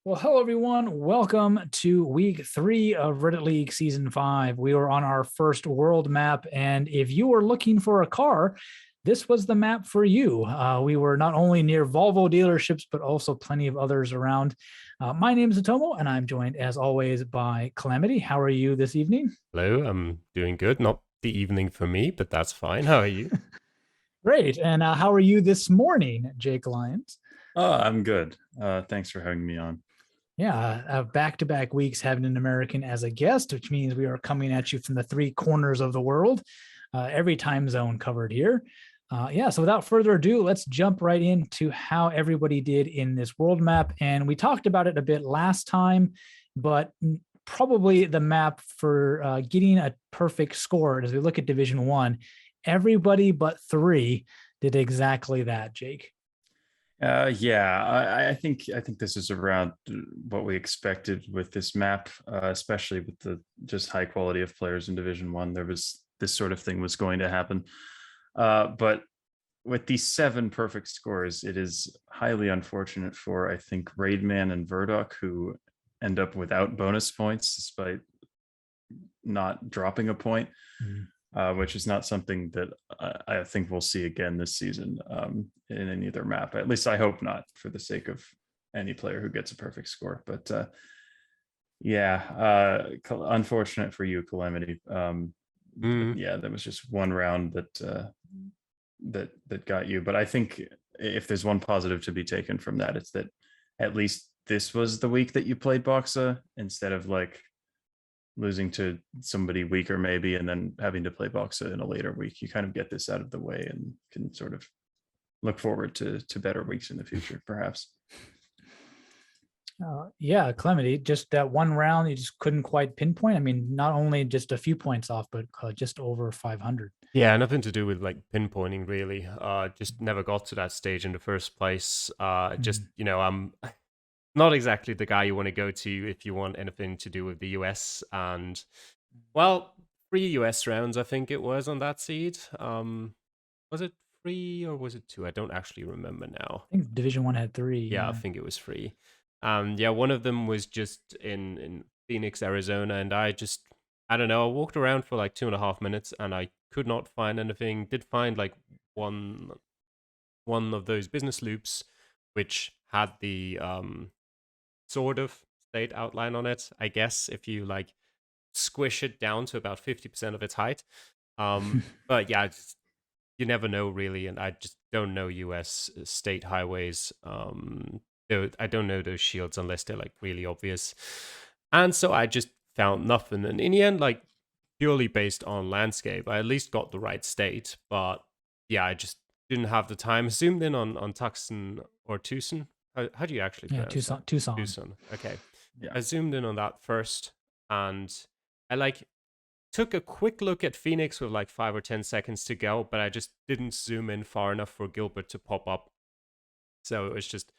Well, hello everyone. Welcome to week 3 of Reddit League season 5. We are on our first world map, and if you were looking for a car, this was the map for you. We were not only near Volvo dealerships, but also plenty of others around. My name is Zotomo, and I'm joined as always by Calamity. How are you this evening? Hello, I'm doing good. Not the evening for me, but that's fine. How are you? Great. And how are you this morning, Jake Lyons? Oh, I'm good. Thanks for having me on. Yeah, back-to-back weeks having an American as a guest, which means we are coming at you from the three corners of the world, every time zone covered here. Yeah, so without further ado, let's jump right into how everybody did in this world map. And we talked about it a bit last time, but probably the map for getting a perfect score as we look at Division 1, everybody but 3 did exactly that, Jake. Yeah, I think this is around what we expected with this map, especially with the just high quality of players in Division One. There was this sort of thing was going to happen, but with these 7 perfect scores, it is highly unfortunate for I think Raidman and Verdok, who end up without bonus points despite not dropping a point. Which is not something that I think we'll see again this season in any other map. At least I hope not, for the sake of any player who gets a perfect score. But yeah, unfortunate for you, Calamity. Yeah, that was just one round that got you. But I think if there's one positive to be taken from that, it's that at least this was the week that you played Boxa instead of like losing to somebody weaker maybe and then having to play Boxa in a later week. You kind of get this out of the way and can sort of look forward to better weeks in the future, perhaps. Yeah, Calamity, just that one round, you just couldn't quite pinpoint. I mean, not only just a few points off, but just over 500. Yeah, nothing to do with like pinpointing really. Just never got to that stage in the first place. Just I'm not exactly the guy you want to go to if you want anything to do with the US. And well, 3 US rounds I think it was on that seed. Was it 3 or was it 2? I don't actually remember now. I think Division 1 had 3. Yeah, I think it was 3. Yeah, one of them was just in Phoenix, Arizona, and I don't know, I walked around for like 2.5 minutes and I could not find anything. Did find like one of those business loops which had the sort of state outline on it, I guess, if you like squish it down to about 50% of its height. But yeah, you never know really, and I just don't know US state highways. I don't know those shields unless they're like really obvious. And so I just found nothing. And in the end, like purely based on landscape, I at least got the right state. But yeah, I just didn't have the time. Zoomed in on Tucson or Tucson. How do you actually Yeah, pronounce Tucson. that? Tucson. Tucson. Okay. Yeah. I zoomed in on that first, and I like took a quick look at Phoenix with like 5 or 10 seconds to go, but I just didn't zoom in far enough for Gilbert to pop up. So it was just a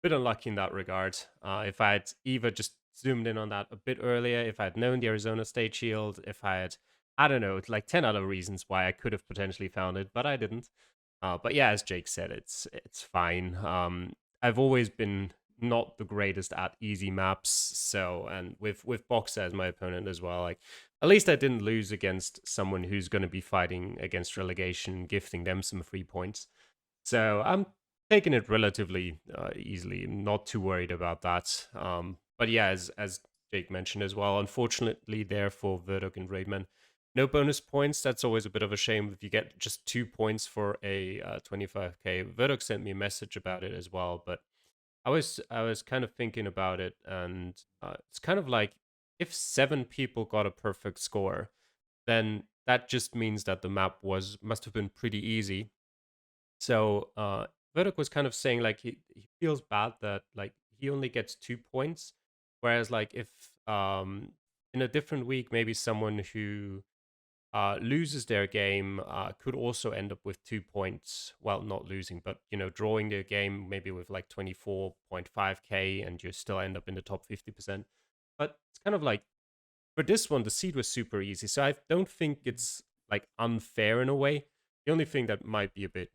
bit unlucky in that regard. If I had either just zoomed in on that a bit earlier, if I had known the Arizona State Shield, if I had, I don't know, like 10 other reasons why I could have potentially found it, but I didn't. But yeah, as Jake said, it's fine. I've always been not the greatest at easy maps, so and with Boxer as my opponent as well, like at least I didn't lose against someone who's going to be fighting against relegation, gifting them some free points. So I'm taking it relatively easily. I'm not too worried about that. But yeah, as Jake mentioned as well, unfortunately there for Verdok and Raidman, no bonus points. That's always a bit of a shame if you get just 2 points for a 25k. Verdok sent me a message about it as well, but I was kind of thinking about it, and it's kind of like if 7 people got a perfect score, then that just means that the map must have been pretty easy. So Verdok was kind of saying like he feels bad that like he only gets 2 points, whereas like if in a different week maybe someone who loses their game could also end up with 2 points. Well, not losing, but drawing their game maybe with like 24.5k, and you still end up in the top 50%. But it's kind of like for this one, the seed was super easy, so I don't think it's like unfair in a way. The only thing that might be a bit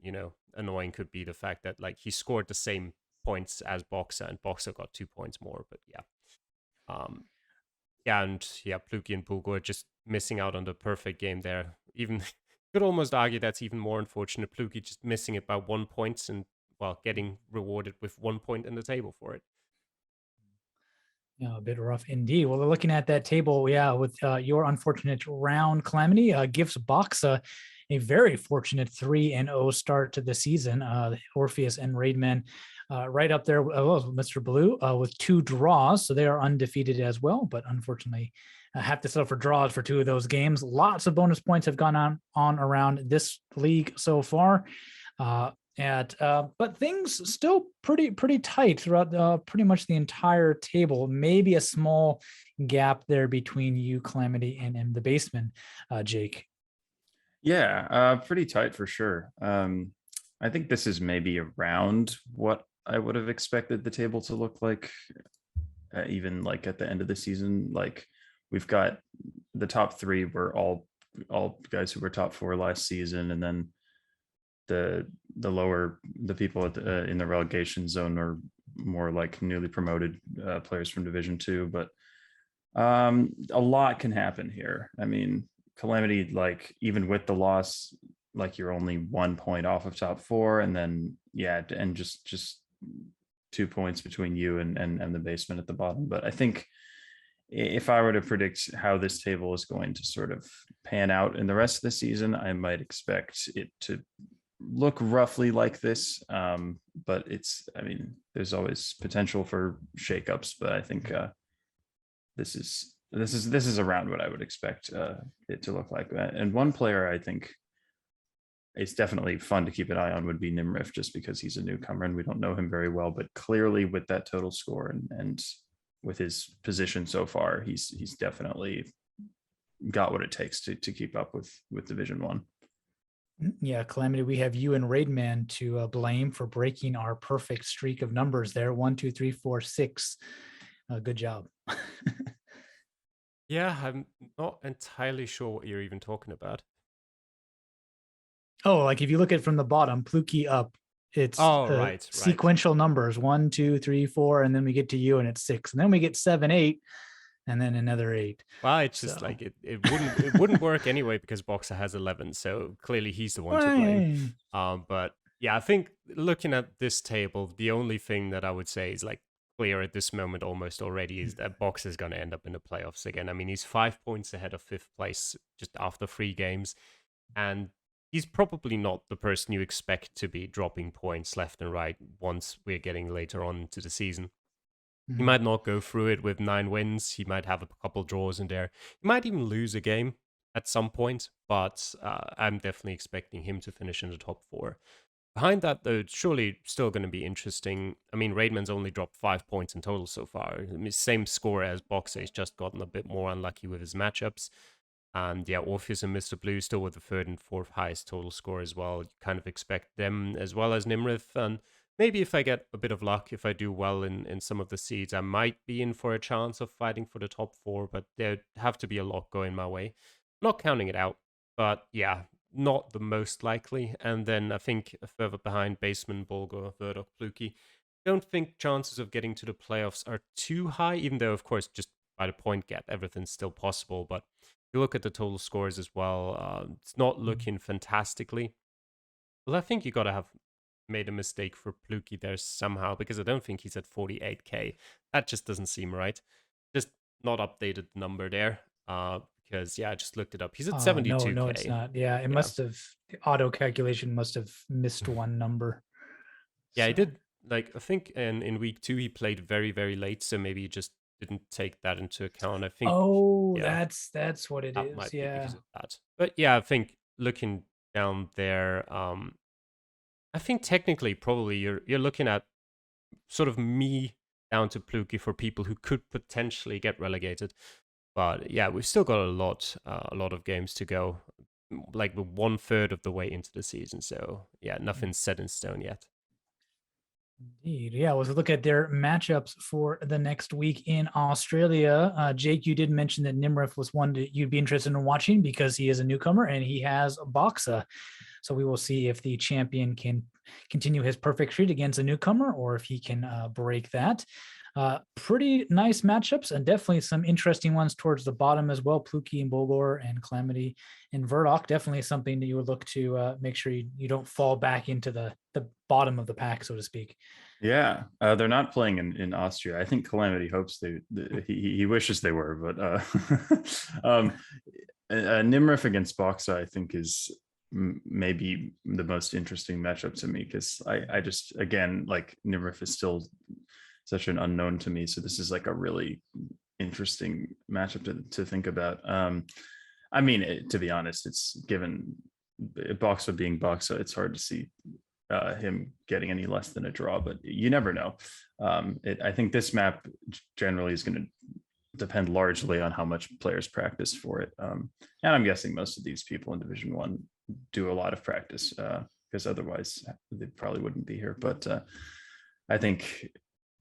annoying could be the fact that like he scored the same points as Boxer, and Boxer got 2 points more. But yeah. And Pluki and Bulgo are just missing out on the perfect game there. Even could almost argue that's even more unfortunate. Pluki just missing it by 1 point and getting rewarded with 1 point in the table for it. Yeah, a bit rough indeed. Well, looking at that table, with your unfortunate round, Calamity gives Boxa a very fortunate 3-0 start to the season. Orpheus and Raidman right up there with Mr. Blue with 2 draws, so they are undefeated as well. But unfortunately, have to settle for draws for 2 of those games. Lots of bonus points have gone on around this league so far. But things still pretty tight throughout pretty much the entire table. Maybe a small gap there between you, Calamity, and the Basement, Jake. Yeah, pretty tight for sure. I think this is maybe around what I would have expected the table to look like, even like at the end of the season. Like we've got the top 3 were all guys who were top 4 last season, and then the people in the relegation zone are more like newly promoted players from Division 2. But a lot can happen here. I mean, Calamity, like even with the loss, like you're only 1 point off of top 4, and then and just 2 points between you and the Basement at the bottom. But I think if I were to predict how this table is going to sort of pan out in the rest of the season, I might expect it to look roughly like this. But there's always potential for shakeups, but I think this is around what I would expect it to look like. And one player I think it's definitely fun to keep an eye on would be Nimrif, just because he's a newcomer and we don't know him very well, but clearly with that total score and with his position so far, he's definitely got what it takes to keep up with Division 1. Yeah, Calamity, we have you and Raidman to blame for breaking our perfect streak of numbers there. 1, 2, 3, 4, 6. Good job. Yeah, I'm not entirely sure what you're even talking about. Oh, like if you look at it from the bottom, Pluki up, it's right. Sequential numbers 1, 2, 3, 4, and then we get to you and it's 6, and then we get 7, 8, and then another 8. Well, it's just like it wouldn't work anyway because Boxer has 11, so clearly he's the one to blame. But yeah, I think looking at this table, the only thing that I would say is like clear at this moment almost already is that Boxer is going to end up in the playoffs again. I mean, he's 5 points ahead of 5th place just after 3 games, and he's probably not the person you expect to be dropping points left and right once we're getting later on into the season. He might not go through it with 9 wins. He might have a couple draws in there. He might even lose a game at some point, but I'm definitely expecting him to finish in the top 4. Behind that, though, it's surely still going to be interesting. I mean, Raidman's only dropped 5 points in total so far. I mean, same score as Boxer. He's just gotten a bit more unlucky with his matchups. And Orpheus and Mr. Blue still with the 3rd and 4th highest total score as well. You kind of expect them as well as Nimrith. And maybe if I get a bit of luck, if I do well in some of the seeds, I might be in for a chance of fighting for the top 4, but there'd have to be a lot going my way. Not counting it out, but yeah, not the most likely. And then I think further behind, Basement, Bulgur, Verdok, Pluki. Don't think chances of getting to the playoffs are too high, even though, of course, just by the point gap, everything's still possible. But if you look at the total scores as well, it's not looking fantastically. Well, I think you got to have made a mistake for Pluki there somehow, because I don't think he's at 48k. That just doesn't seem right. Just not updated the number there. Because I just looked it up. He's at 72k. No, it's not. Yeah, it must have, the auto calculation must have missed one number. Yeah, he did. Like, I think in week 2 he played very, very late, so maybe he just didn't take that into account. I think. That's what it is. Might be because of that. But yeah, I think looking down there, I think technically probably you're looking at sort of me down to Pluki for people who could potentially get relegated. But yeah, we've still got a lot of games to go, like we're 1/3 of the way into the season. So yeah, nothing's set in stone yet. Indeed. Yeah, let's look at their matchups for the next week in Australia. Jake, you did mention that Nimrif was one that you'd be interested in watching because he is a newcomer and he has Boxa. So we will see if the champion can continue his perfect streak against a newcomer or if he can break that. Pretty nice matchups and definitely some interesting ones towards the bottom as well. Pluki and Bulgor and Calamity and Verdok, definitely something that you would look to make sure you don't fall back into the bottom of the pack, so to speak. Yeah, they're not playing in Austria. I think Calamity hopes he wishes they were, but Nimrif against Boxa, I think, is maybe the most interesting matchup to me, because I just, again, like, Nimrif is still such an unknown to me, so this is like a really interesting matchup to think about. I mean, to be honest, it's given Boxa being Boxa, it's hard to see him getting any less than a draw, but you never know. I think this map generally is going to depend largely on how much players practice for it. And I'm guessing most of these people in Division 1 do a lot of practice, because otherwise they probably wouldn't be here. But I think,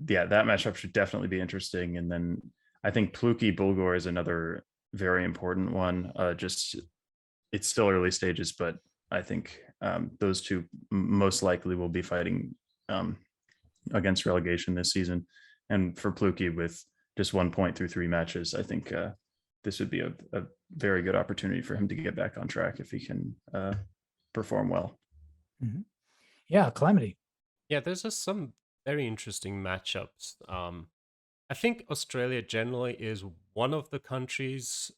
yeah, that matchup should definitely be interesting. And then I think Pluki Bulgor is another very important one. Just, it's still early stages, but I think those two most likely will be fighting against relegation this season. And for Pluki, with just 1 point through 3 matches, I think this would be a very good opportunity for him to get back on track if he can perform well. Mm-hmm. Yeah, Calamity. Yeah, there's just some very interesting matchups. I think Australia generally is one of the countries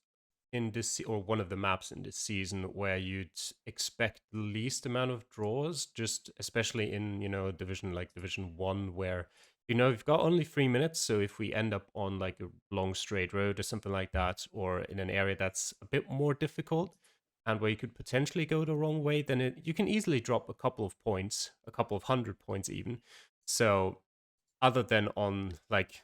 in this, or one of the maps in this season, where you'd expect the least amount of draws, just especially in, division like Division 1, where you've got only 3 minutes. So if we end up on like a long straight road or something like that, or in an area that's a bit more difficult and where you could potentially go the wrong way, then you can easily drop a couple of points, a couple of 100 points even. So other than on like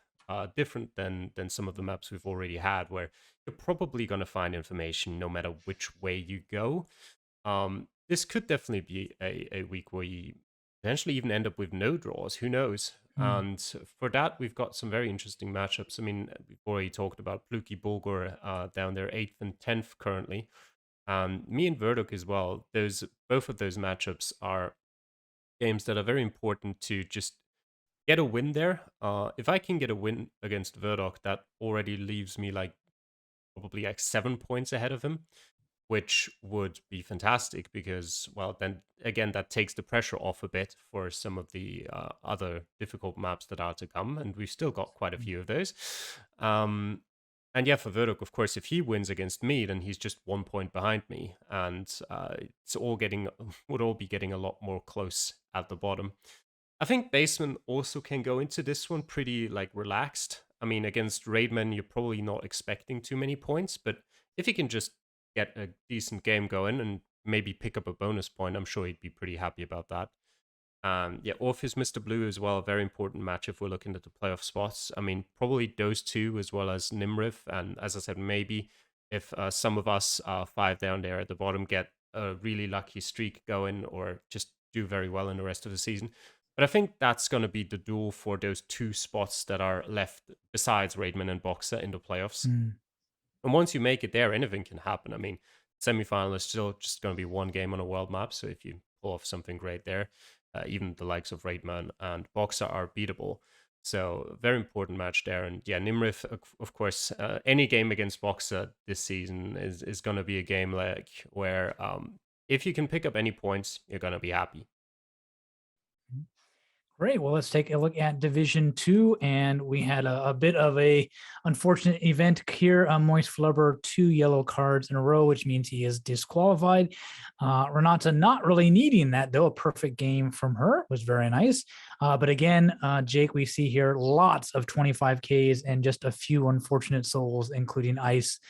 different than some of the maps we've already had, where you're probably going to find information no matter which way you go. This could definitely be a week where you potentially even end up with no draws. Who knows? And for that, we've got some very interesting matchups. I mean, we've already talked about Pluki Bulgur down there, 8th and 10th currently. Me and Verdok as well. Both of those matchups are games that are very important to just get a win there. If I can get a win against Verdok, that already leaves me like probably like 7 points ahead of him, which would be fantastic, because, well, then again, that takes the pressure off a bit for some of the other difficult maps that are to come, and we've still got quite a few of those. And yeah, for Verdok, of course, if he wins against me, then he's just 1 point behind me, and would all be getting a lot more close at the bottom. I think Baseman also can go into this one pretty like relaxed. I mean, against Raidman, you're probably not expecting too many points, but if he can just get a decent game going and maybe pick up a bonus point, I'm sure he'd be pretty happy about that. Yeah, Orpheus, Mr. Blue as well, a very important match if we're looking at the playoff spots. I mean, probably those two as well as Nimrif, and as I said, maybe if some of us 5 down there at the bottom get a really lucky streak going, or just do very well in the rest of the season. But I think that's going to be the duel for those 2 spots that are left besides Raidman and Boxer in the playoffs. And once you make it there, anything can happen. I mean, semifinal is still just going to be 1 game on a world map. So if you pull off something great there, even the likes of Raidman and Boxer are beatable. So very important match there. And yeah, Nimrif, of course, any game against Boxer this season is going to be a game like where if you can pick up any points, you're going to be happy. Great. Well, let's take a look at Division 2, and we had a bit of a unfortunate event here. Moist Flubber, 2 yellow cards in a row, which means he is disqualified. Renata not really needing that, though. A perfect game from her was very nice. But again, Jake, we see here lots of 25Ks and just a few unfortunate souls, including Ice,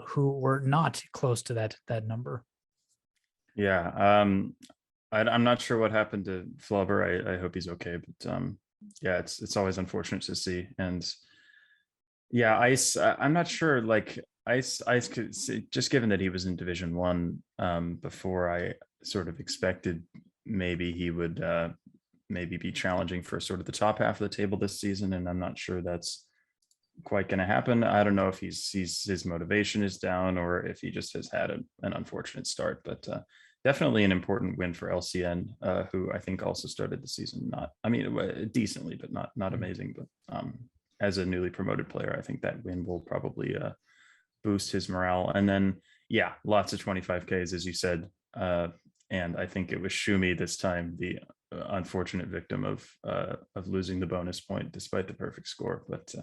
who were not close to that number. Yeah. I'm not sure what happened to Flubber. I hope he's okay, but yeah, it's always unfortunate to see. And yeah, Ice, I'm not sure, like Ice could see, just given that he was in Division 1 before, I sort of expected maybe he would maybe be challenging for sort of the top half of the table this season, and I'm not sure that's quite going to happen. I don't know if his motivation is down, or if he just has had an unfortunate start, but Definitely an important win for LCN, who I think also started the season decently, but not amazing. But as a newly promoted player, I think that win will probably boost his morale. And then, yeah, lots of 25Ks, as you said. And I think it was Shumi this time, the unfortunate victim of losing the bonus point despite the perfect score. But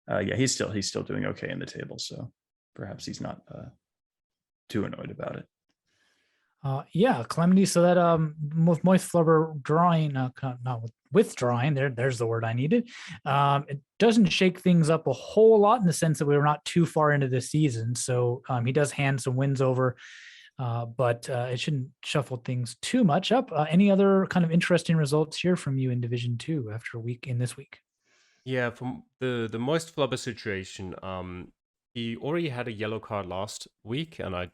yeah, he's still doing okay in the table, so perhaps he's not too annoyed about it. Yeah, Calamity. So that with Moist Flubber drawing, not withdrawing. There's the word I needed. It doesn't shake things up a whole lot in the sense that we were not too far into the season. So he does hand some wins over, but it shouldn't shuffle things too much up. Any other kind of interesting results here from you in Division 2 after a week in this week? Yeah, from the Moist Flubber situation, he already had a yellow card last week, and I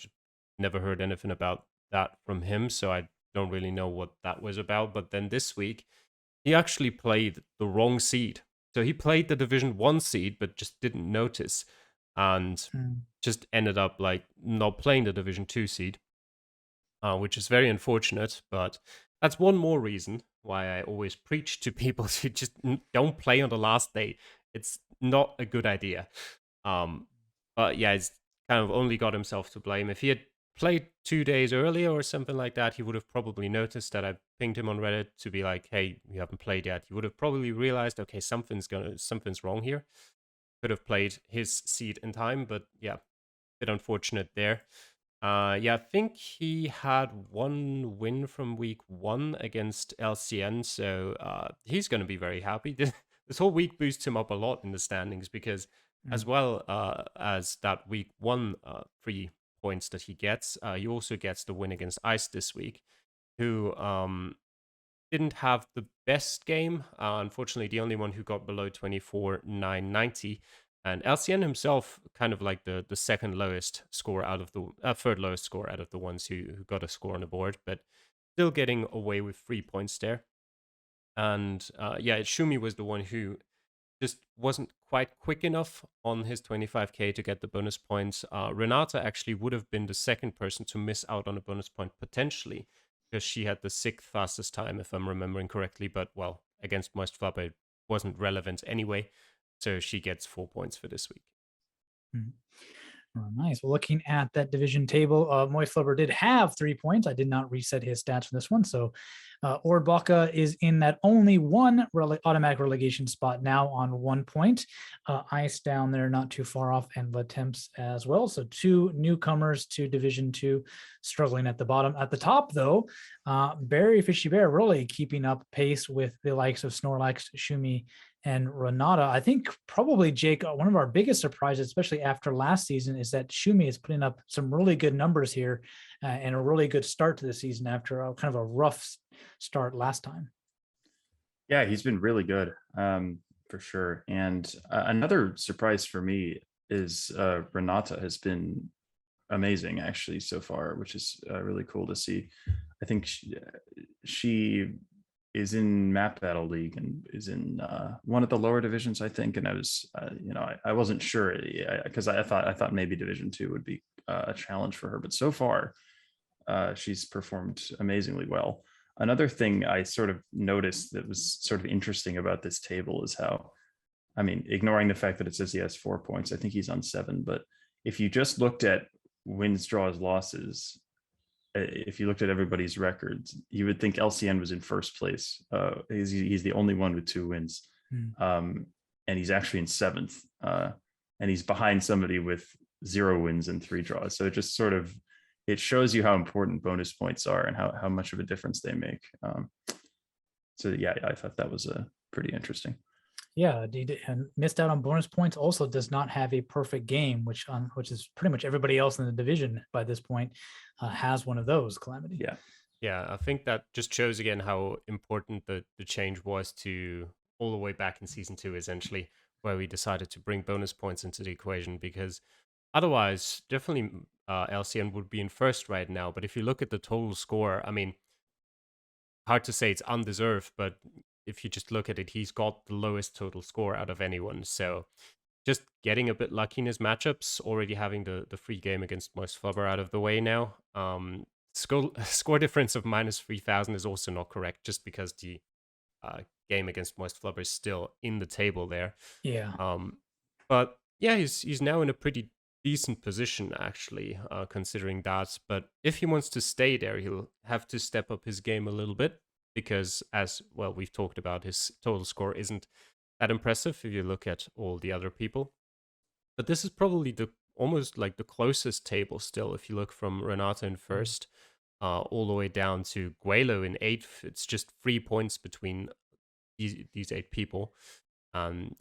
never heard anything about that from him, so I don't really know what that was about. But then this week, he actually played the wrong seed. So he played the Division 1 seed, but just didn't notice, and just ended up like not playing the Division 2 seed, which is very unfortunate. But that's one more reason why I always preach to people to just don't play on the last day. It's not a good idea. But yeah, he's kind of only got himself to blame. If he had played 2 days earlier or something like that, he would have probably noticed that I pinged him on Reddit to be like, "Hey, you haven't played yet." He would have probably realized, okay, something's wrong here. Could have played his seed in time, but yeah, bit unfortunate there. Yeah, I think he had one win from week 1 against LCN, so he's going to be very happy. This whole week boosts him up a lot in the standings because, as well as that week 1 3 points that he gets, he also gets the win against Ice this week, who didn't have the best game. Unfortunately, the only one who got below 24,990. And LCN himself, kind of like the second lowest score out of the third lowest score out of the ones who got a score on the board, but still getting away with 3 points there. And yeah, Shumi was the one who just wasn't quite quick enough on his 25K to get the bonus points. Renata actually would have been the second person to miss out on a bonus point potentially, because she had the 6th fastest time, if I'm remembering correctly. But well, against Moist Flubber, it wasn't relevant anyway. So she gets 4 points for this week. Oh, nice. Well, looking at that division table, Moist Flubber did have 3 points. I did not reset his stats for this one. So Ordbaka is in that only one automatic relegation spot now on 1 point. Ice down there, not too far off, and Latemps as well. So 2 newcomers to Division 2 struggling at the bottom. At the top, though, Barry Fishy Bear really keeping up pace with the likes of Snorlax, Shumi, and Renata. I think probably, Jake, one of our biggest surprises, especially after last season, is that Shumi is putting up some really good numbers here and a really good start to the season after a kind of a rough start last time. Yeah, he's been really good, for sure. And another surprise for me is Renata has been amazing actually so far, which is really cool to see. I think she is in Map Battle League and is in one of the lower divisions, I think. And I was, I wasn't sure because I thought maybe Division 2 would be a challenge for her, but so far she's performed amazingly well. Another thing I sort of noticed that was sort of interesting about this table is how, I mean, ignoring the fact that it says he has 4 points, I think he's on 7, but if you just looked at wins, draws, losses, if you looked at everybody's records, you would think LCN was in first place. He's the only one with 2 wins, and he's actually in 7th, and he's behind somebody with 0 wins and 3 draws. So it just sort of, it shows you how important bonus points are and how much of a difference they make. So yeah, I thought that was pretty interesting. Yeah, and missed out on bonus points. Also, does not have a perfect game, which is pretty much everybody else in the division by this point has one of those. Calamity. Yeah, I think that just shows again how important the change was to all the way back in season 2, essentially, where we decided to bring bonus points into the equation, because otherwise, definitely LCN would be in first right now. But if you look at the total score, I mean, hard to say it's undeserved, but if you just look at it, he's got the lowest total score out of anyone. So just getting a bit lucky in his matchups, already having the free game against Moist Flubber out of the way now. score difference of minus 3,000 is also not correct, just because the game against Moist Flubber is still in the table there. Yeah. But yeah, he's now in a pretty decent position, actually, considering that. But if he wants to stay there, he'll have to step up his game a little bit, because, as well, we've talked about, his total score isn't that impressive if you look at all the other people. But this is probably almost like the closest table still. If you look from Renata in first, all the way down to Guelo in eighth, it's just 3 points between these 8 people.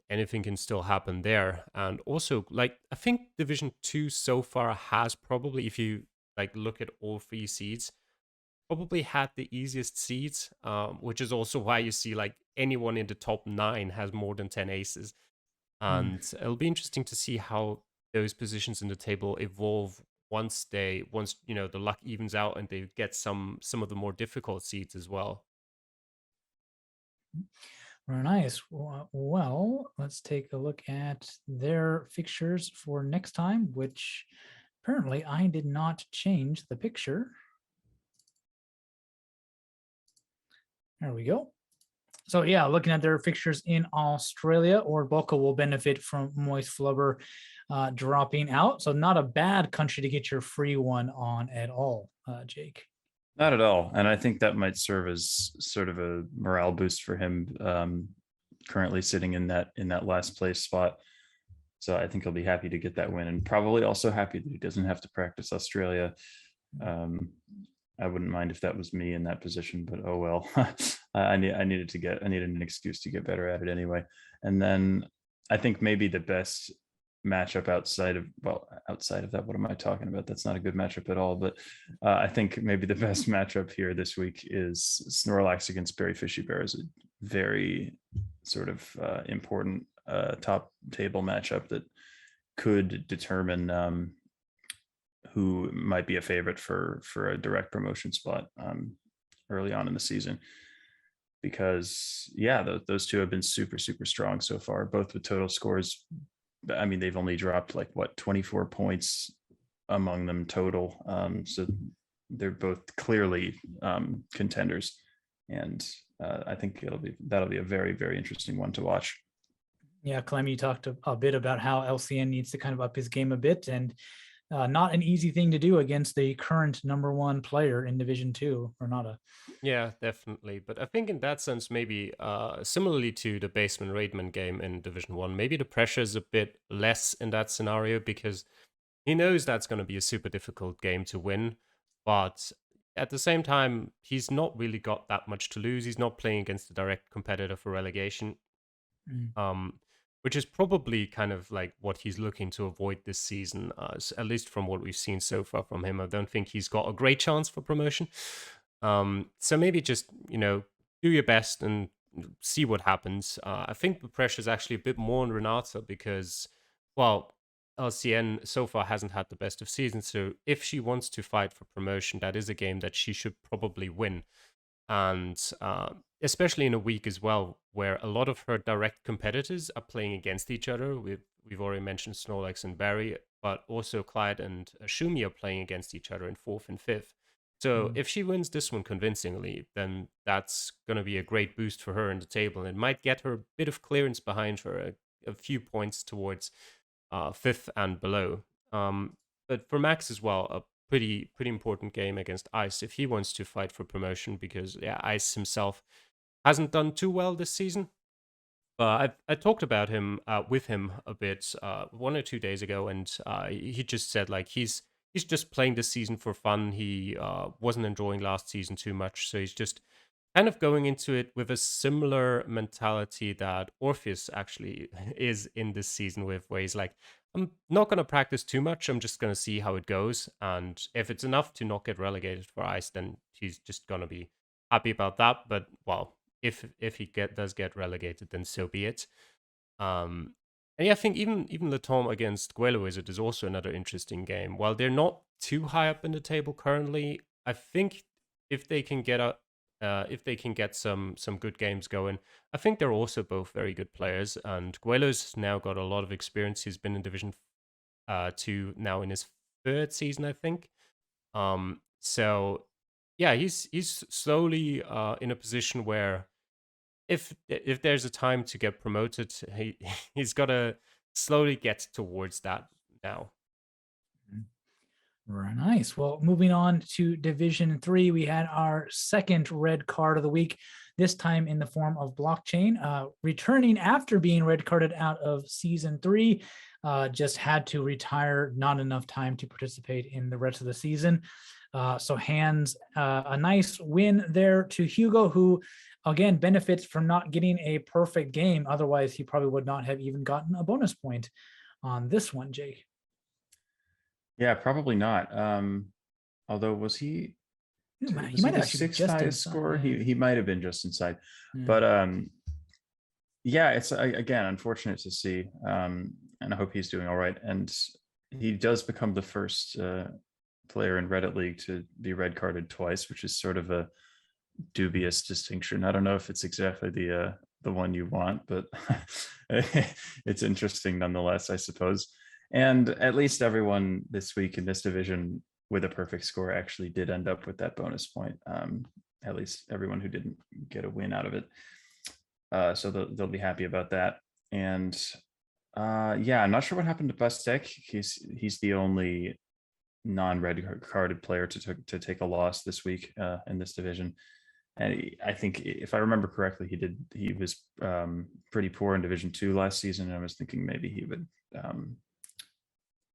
Anything can still happen there. And also, like, I think Division 2 so far has probably, if you like look at all 3 seeds, probably had the easiest seeds, which is also why you see like anyone in the top 9 has more than 10 aces. And it'll be interesting to see how those positions in the table evolve once the luck evens out and they get some of the more difficult seeds as well. Very nice. Well, let's take a look at their fixtures for next time, which apparently I did not change the picture. There we go. So yeah, looking at their fixtures in Australia, Orboca will benefit from Moist Flubber dropping out. So not a bad country to get your free one on at all, Jake. Not at all. And I think that might serve as sort of a morale boost for him, currently sitting in that last place spot. So I think he'll be happy to get that win, and probably also happy that he doesn't have to practice Australia. I wouldn't mind if that was me in that position, but oh well. I needed an excuse to get better at it anyway. And then I think maybe the best matchup outside of that, what am I talking about? That's not a good matchup at all. But I think maybe the best matchup here this week is Snorlax against Berry Fishy Bear. Is a very sort of important top table matchup that could determine who might be a favorite for a direct promotion spot early on in the season. Because those two have been super strong so far, both with total scores. I mean, they've only dropped like 24 points among them total. So they're both clearly contenders, and I think that'll be a very interesting one to watch. Yeah, Clem, you talked a bit about how LCN needs to kind of up his game a bit, and not an easy thing to do against the current #1 player in Division 2, Renata. Yeah, definitely. But I think in that sense, maybe similarly to the Basement Raidman game in Division 1, maybe the pressure is a bit less in that scenario, because he knows that's going to be a super difficult game to win. But at the same time, he's not really got that much to lose. He's not playing against a direct competitor for relegation. Which is probably kind of like what he's looking to avoid this season, at least from what we've seen so far from him. I don't think he's got a great chance for promotion. So maybe just, do your best and see what happens. I think the pressure is actually a bit more on Renata because, well, LCN so far hasn't had the best of seasons. So if she wants to fight for promotion, that is a game that she should probably win. And especially in a week as well, where a lot of her direct competitors are playing against each other. We've already mentioned Snorlax and Barry, but also Clyde and Shumi are playing against each other in 4th and 5th. So if she wins this one convincingly, then that's going to be a great boost for her in the table. And it might get her a bit of clearance behind her, a few points towards 5th and below. But for Max as well, a pretty important game against Ice if he wants to fight for promotion, because Ice himself hasn't done too well this season. But I talked about him with him a bit 1 or 2 days ago, and he just said like he's just playing this season for fun. He wasn't enjoying last season too much, so he's just kind of going into it with a similar mentality that Orpheus actually is in this season with, where he's like, I'm not going to practice too much. I'm just going to see how it goes. And if it's enough to not get relegated for Ice, then he's just going to be happy about that. But, well, if he does get relegated, then so be it. And yeah, I think even Latom against Guelo Wizard is also another interesting game. While they're not too high up in the table currently, I think if they can get some good games going, I think they're also both very good players. And Guelo's now got a lot of experience. He's been in Division 2 now in his 3rd season, I think. So yeah, he's slowly in a position where if there's a time to get promoted, he's got to slowly get towards that now. Very nice. Well, moving on to Division 3, we had our second red card of the week, this time in the form of Blockchain, returning after being red carded out of Season 3, just had to retire, not enough time to participate in the rest of the season. So hands a nice win there to Hugo, who again benefits from not getting a perfect game. Otherwise, he probably would not have even gotten a bonus point on this one, Jake. Yeah, probably not. Although He was might he the actually be sixth just highest inside. score? Yeah. He might have been just inside. Yeah. But yeah, it's again unfortunate to see. And I hope he's doing all right. And he does become the first player in Reddit League to be red carded twice, which is sort of a dubious distinction. I don't know if it's exactly the one you want, but it's interesting nonetheless, I suppose. And at least everyone this week in this division with a perfect score actually did end up with that bonus point. At least everyone who didn't get a win out of it. So they'll be happy about that. And yeah, I'm not sure what happened to Bustek. He's the only non-red carded player to take a loss this week in this division. And I think if I remember correctly, he was pretty poor in Division 2 last season. And I was thinking maybe he would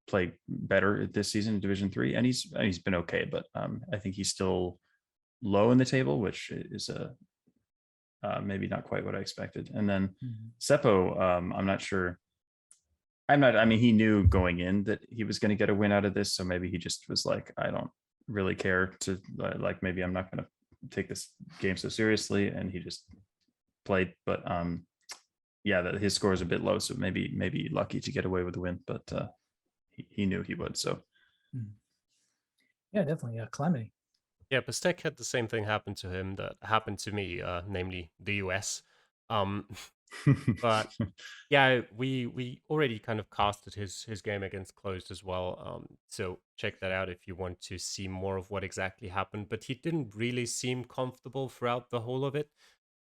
play better this season in Division 3, and he's been okay, but I think he's still low in the table, which is maybe not quite what I expected. And then Seppo, I'm not sure. I mean, he knew going in that he was going to get a win out of this, so maybe he just was like, I don't really care to like, maybe I'm not going to take this game so seriously, and he just played. But yeah, his score is a bit low, so maybe lucky to get away with the win, but he knew he would. So yeah, definitely. Yeah, Calamity. Yeah, Pastek had the same thing happen to him that happened to me, namely the US. But yeah, we already kind of casted his game against Closed as well. So check that out if you want to see more of what exactly happened. But he didn't really seem comfortable throughout the whole of it.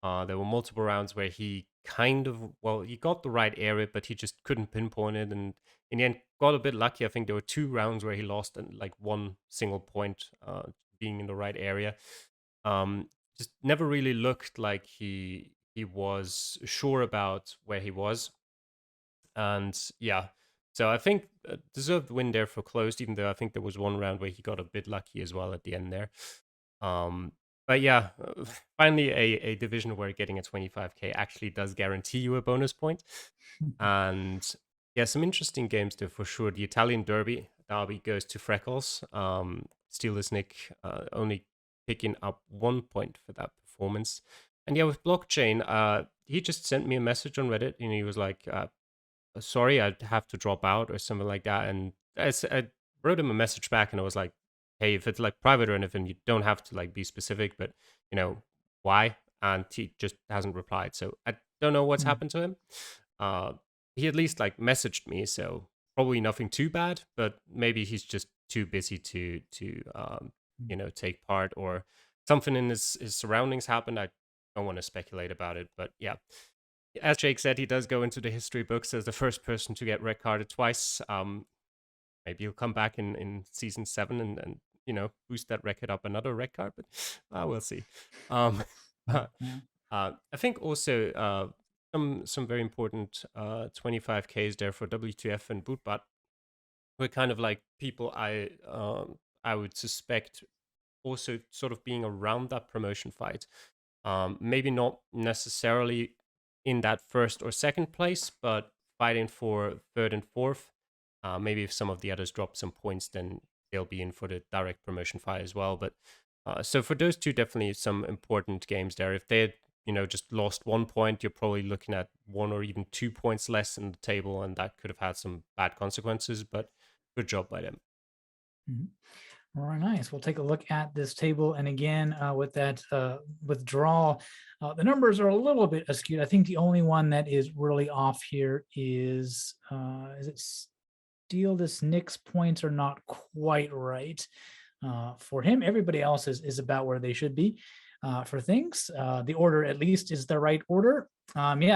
There were multiple rounds where he he got the right area, but he just couldn't pinpoint it. And in the end, got a bit lucky. I think there were 2 rounds where he lost like 1 single point, being in the right area. Just never really looked like he was sure about where he was. And yeah, so I think deserved win there for Closed, even though I think there was 1 round where he got a bit lucky as well at the end there. But yeah, finally a division where getting a 25k actually does guarantee you a bonus point. And yeah, some interesting games there for sure. The Italian Derby goes to Freckles. Steelers Nick only picking up 1 point for that performance. And yeah, with Blockchain, he just sent me a message on Reddit and he was like, sorry, I'd have to drop out or something like that. And I wrote him a message back and I was like, hey, if it's like private or anything, you don't have to like be specific, but you know, why? And he just hasn't replied. So I don't know what's happened to him. He at least like messaged me, so probably nothing too bad, but maybe he's just too busy to take part, or something in his surroundings happened. I don't want to speculate about it, but yeah. As Jake said, he does go into the history books as the first person to get red carded twice. Maybe he'll come back in season 7 and boost that record up another red card, but we'll see. I think also some very important 25Ks there for W2F and Bootbot were kind of like people I would suspect also sort of being around that promotion fight. Maybe not necessarily in that first or second place, but fighting for third and fourth. Maybe if some of the others drop some points, then they'll be in for the direct promotion fight as well. But so for those two, definitely some important games there. If they had, just lost 1 point, you're probably looking at 1 or even 2 points less in the table, and that could have had some bad consequences. But good job by them. All right, nice. We'll take a look at this table. And again, with that withdrawal, the numbers are a little bit askewed. I think the only one that is really off here is it Steal This Nick's points are not quite right. for him. Everybody else is about where they should be for things. The order at least is the right order.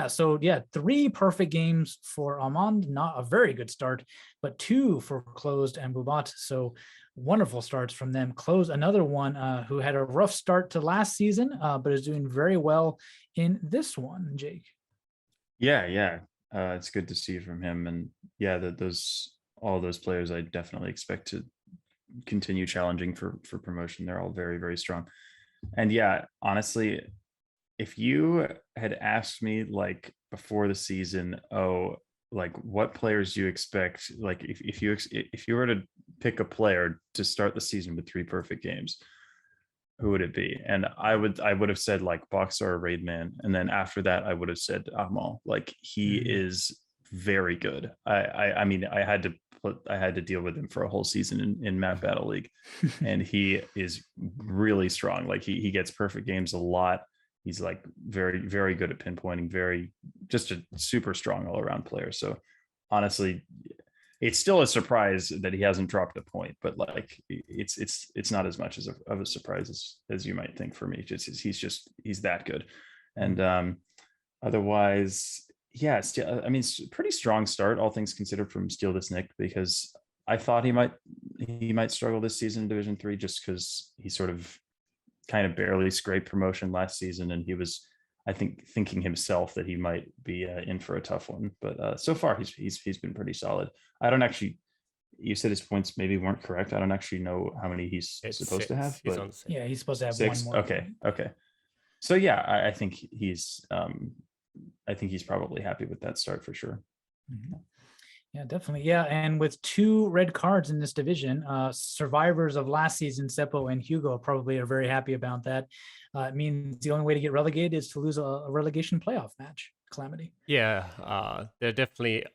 So 3 perfect games for Amand, not a very good start, but 2 for Closed and Bubat. So wonderful starts from them. Closed, another one who had a rough start to last season, but is doing very well in this one, Jake. Yeah. It's good to see from him, and yeah, all those players I definitely expect to continue challenging for promotion. They're all very, very strong. And yeah, honestly, if you had asked me like before the season, like what players do you expect, like if you were to pick a player to start the season with 3 perfect games, who would it be? And I would have said like Boxer or Raidman, and then after that I would have said Ahmal. Like he is very good. I mean I had to deal with him for a whole season in Map Battle League, and he is really strong. Like he gets perfect games a lot. He's like very, very good at pinpointing, just a super strong all around player. So honestly, it's still a surprise that he hasn't dropped a point, but like it's not as much of a surprise as you might think for me. He's that good. And otherwise, yeah, still, I mean, pretty strong start, all things considered, from Steal This Nick, because I thought he might struggle this season in Division 3, just because he sort of kind of barely scraped promotion last season, and he was, I think, thinking himself that he might be in for a tough one. But so far, he's been pretty solid. I don't actually. You said his points maybe weren't correct. I don't actually know how many he's supposed to have. He's But on 6. Yeah, he's supposed to have 6. 1 more. Okay. So yeah, I think he's probably happy with that start for sure. Yeah, definitely. Yeah, and with 2 red cards in this division, survivors of last season, Seppo and Hugo, probably are very happy about that. It means the only way to get relegated is to lose a relegation playoff match. Calamity. Yeah, they're definitely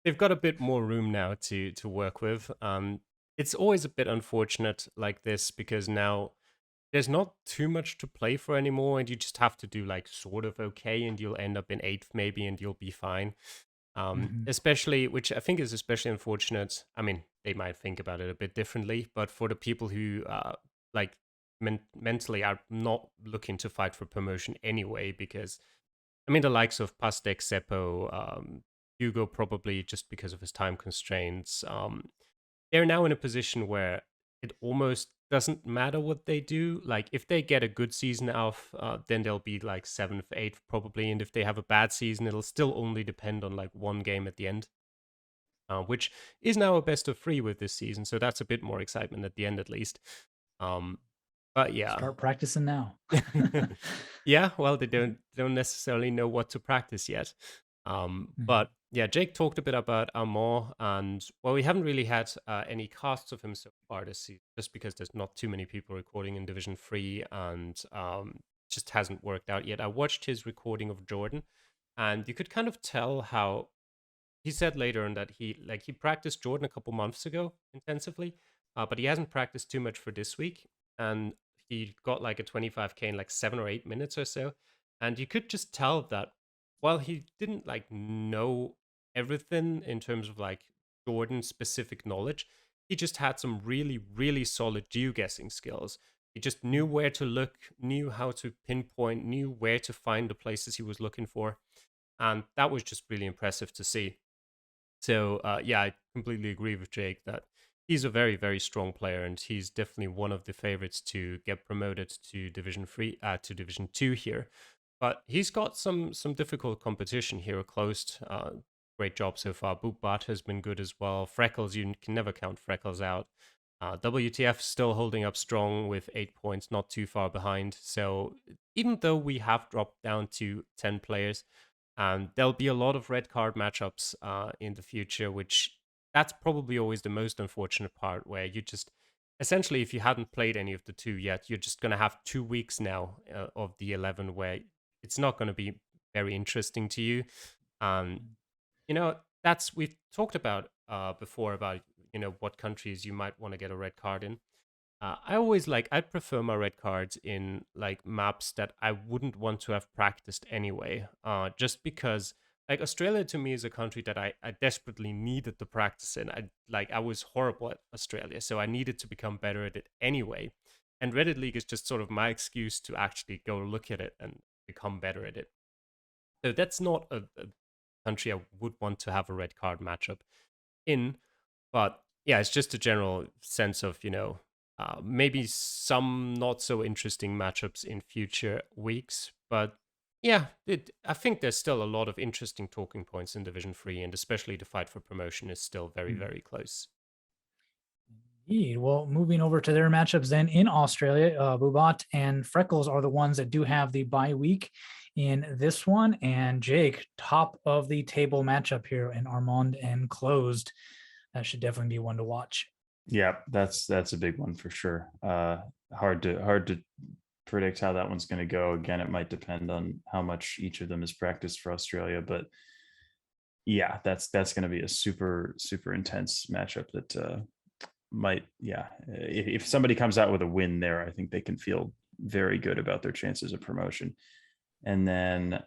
they've got a bit more room now to work with. It's always a bit unfortunate like this, because now there's not too much to play for anymore, and you just have to do like sort of okay, and you'll end up in 8th maybe, and you'll be fine. Especially, which I think is especially unfortunate. I mean, they might think about it a bit differently, but for the people who like mentally are not looking to fight for promotion anyway, because I mean, the likes of Pastek, Seppo, Hugo, probably just because of his time constraints, they're now in a position where it almost doesn't matter what they do. Like, if they get a good season out, then they'll be like 7th, 8th probably. And if they have a bad season, it'll still only depend on like 1 game at the end, which is now a best of 3 with this season. So that's a bit more excitement at the end, at least. But yeah, start practicing now. yeah, well, they don't necessarily know what to practice yet. But yeah, Jake talked a bit about Armand, and well, we haven't really had any casts of him so far this season, just because there's not too many people recording in Division 3, and just hasn't worked out yet. I watched his recording of Jordan, and you could kind of tell how he said later on that he practiced Jordan a couple months ago intensively, but he hasn't practiced too much for this week, and he got like a 25k in like 7 or 8 minutes or so, and you could just tell that while he didn't like know everything in terms of like Jordan specific knowledge, he just had some really, really solid geoguessing skills. He just knew where to look, knew how to pinpoint, knew where to find the places he was looking for, and that was just really impressive to see. So yeah, I completely agree with Jake that he's a very, very strong player, and he's definitely one of the favorites to get promoted to Division 3, to Division 2 here. But he's got some difficult competition here. Closed, great job so far. Boopbot has been good as well. Freckles, you can never count Freckles out. WTF still holding up strong with 8 points, not too far behind. So even though we have dropped down to 10 players, there'll be a lot of red card matchups in the future, which that's probably always the most unfortunate part, where you just essentially, if you hadn't played any of the 2 yet, you're just going to have 2 weeks now of the 11 where it's not going to be very interesting to you. You know, we've talked about before about, what countries you might want to get a red card in. I'd prefer my red cards in like maps that I wouldn't want to have practiced anyway, just because like Australia to me is a country that I desperately needed to practice in. I was horrible at Australia, so I needed to become better at it anyway. And Reddit League is just sort of my excuse to actually go look at it and become better at it. So that's not a country I would want to have a red card matchup in. But yeah, it's just a general sense of, maybe some not so interesting matchups in future weeks. But yeah, I think there's still a lot of interesting talking points in Division 3, and especially the fight for promotion is still very, very close. Indeed. Well, moving over to their matchups then in Australia, Bubat and Freckles are the ones that do have the bye week in this one. And Jake, top of the table matchup here in Armand and Closed. That should definitely be one to watch. Yeah, that's a big one for sure. Hard to predict how that one's going to go. Again, it might depend on how much each of them is practiced for Australia, but yeah, that's going to be a super intense matchup that might, yeah, if somebody comes out with a win there, I think they can feel very good about their chances of promotion. And then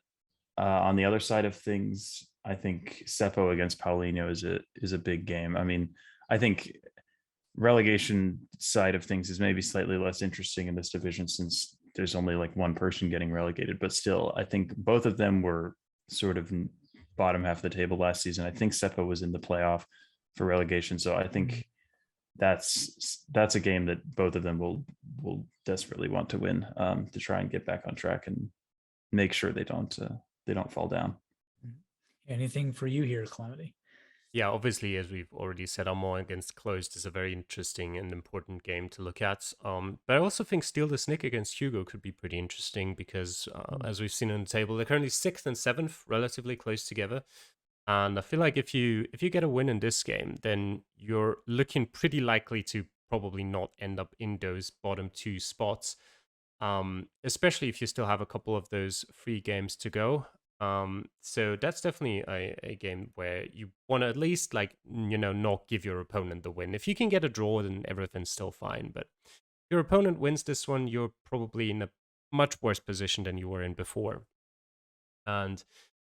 on the other side of things, I think Seppo against Paulinho is a big game. I mean, I think relegation side of things is maybe slightly less interesting in this division since there's only like one person getting relegated, but still, I think both of them were sort of bottom half of the table last season. I think Seppo was in the playoff for relegation, so I think that's a game that both of them will desperately want to win, to try and get back on track and make sure they don't fall down. Anything for you here, Calamity? Yeah, obviously, as we've already said, Armand against Closed is a very interesting and important game to look at. But I also think Steal the Snick against Hugo could be pretty interesting because, as we've seen on the table, they're currently 6th and 7th, relatively close together. And I feel like if you get a win in this game, then you're looking pretty likely to probably not end up in those bottom 2 spots, especially if you still have a couple of those free games to go. So that's definitely a game where you want to at least not give your opponent the win. If you can get a draw, then everything's still fine. But if your opponent wins this one, you're probably in a much worse position than you were in before. And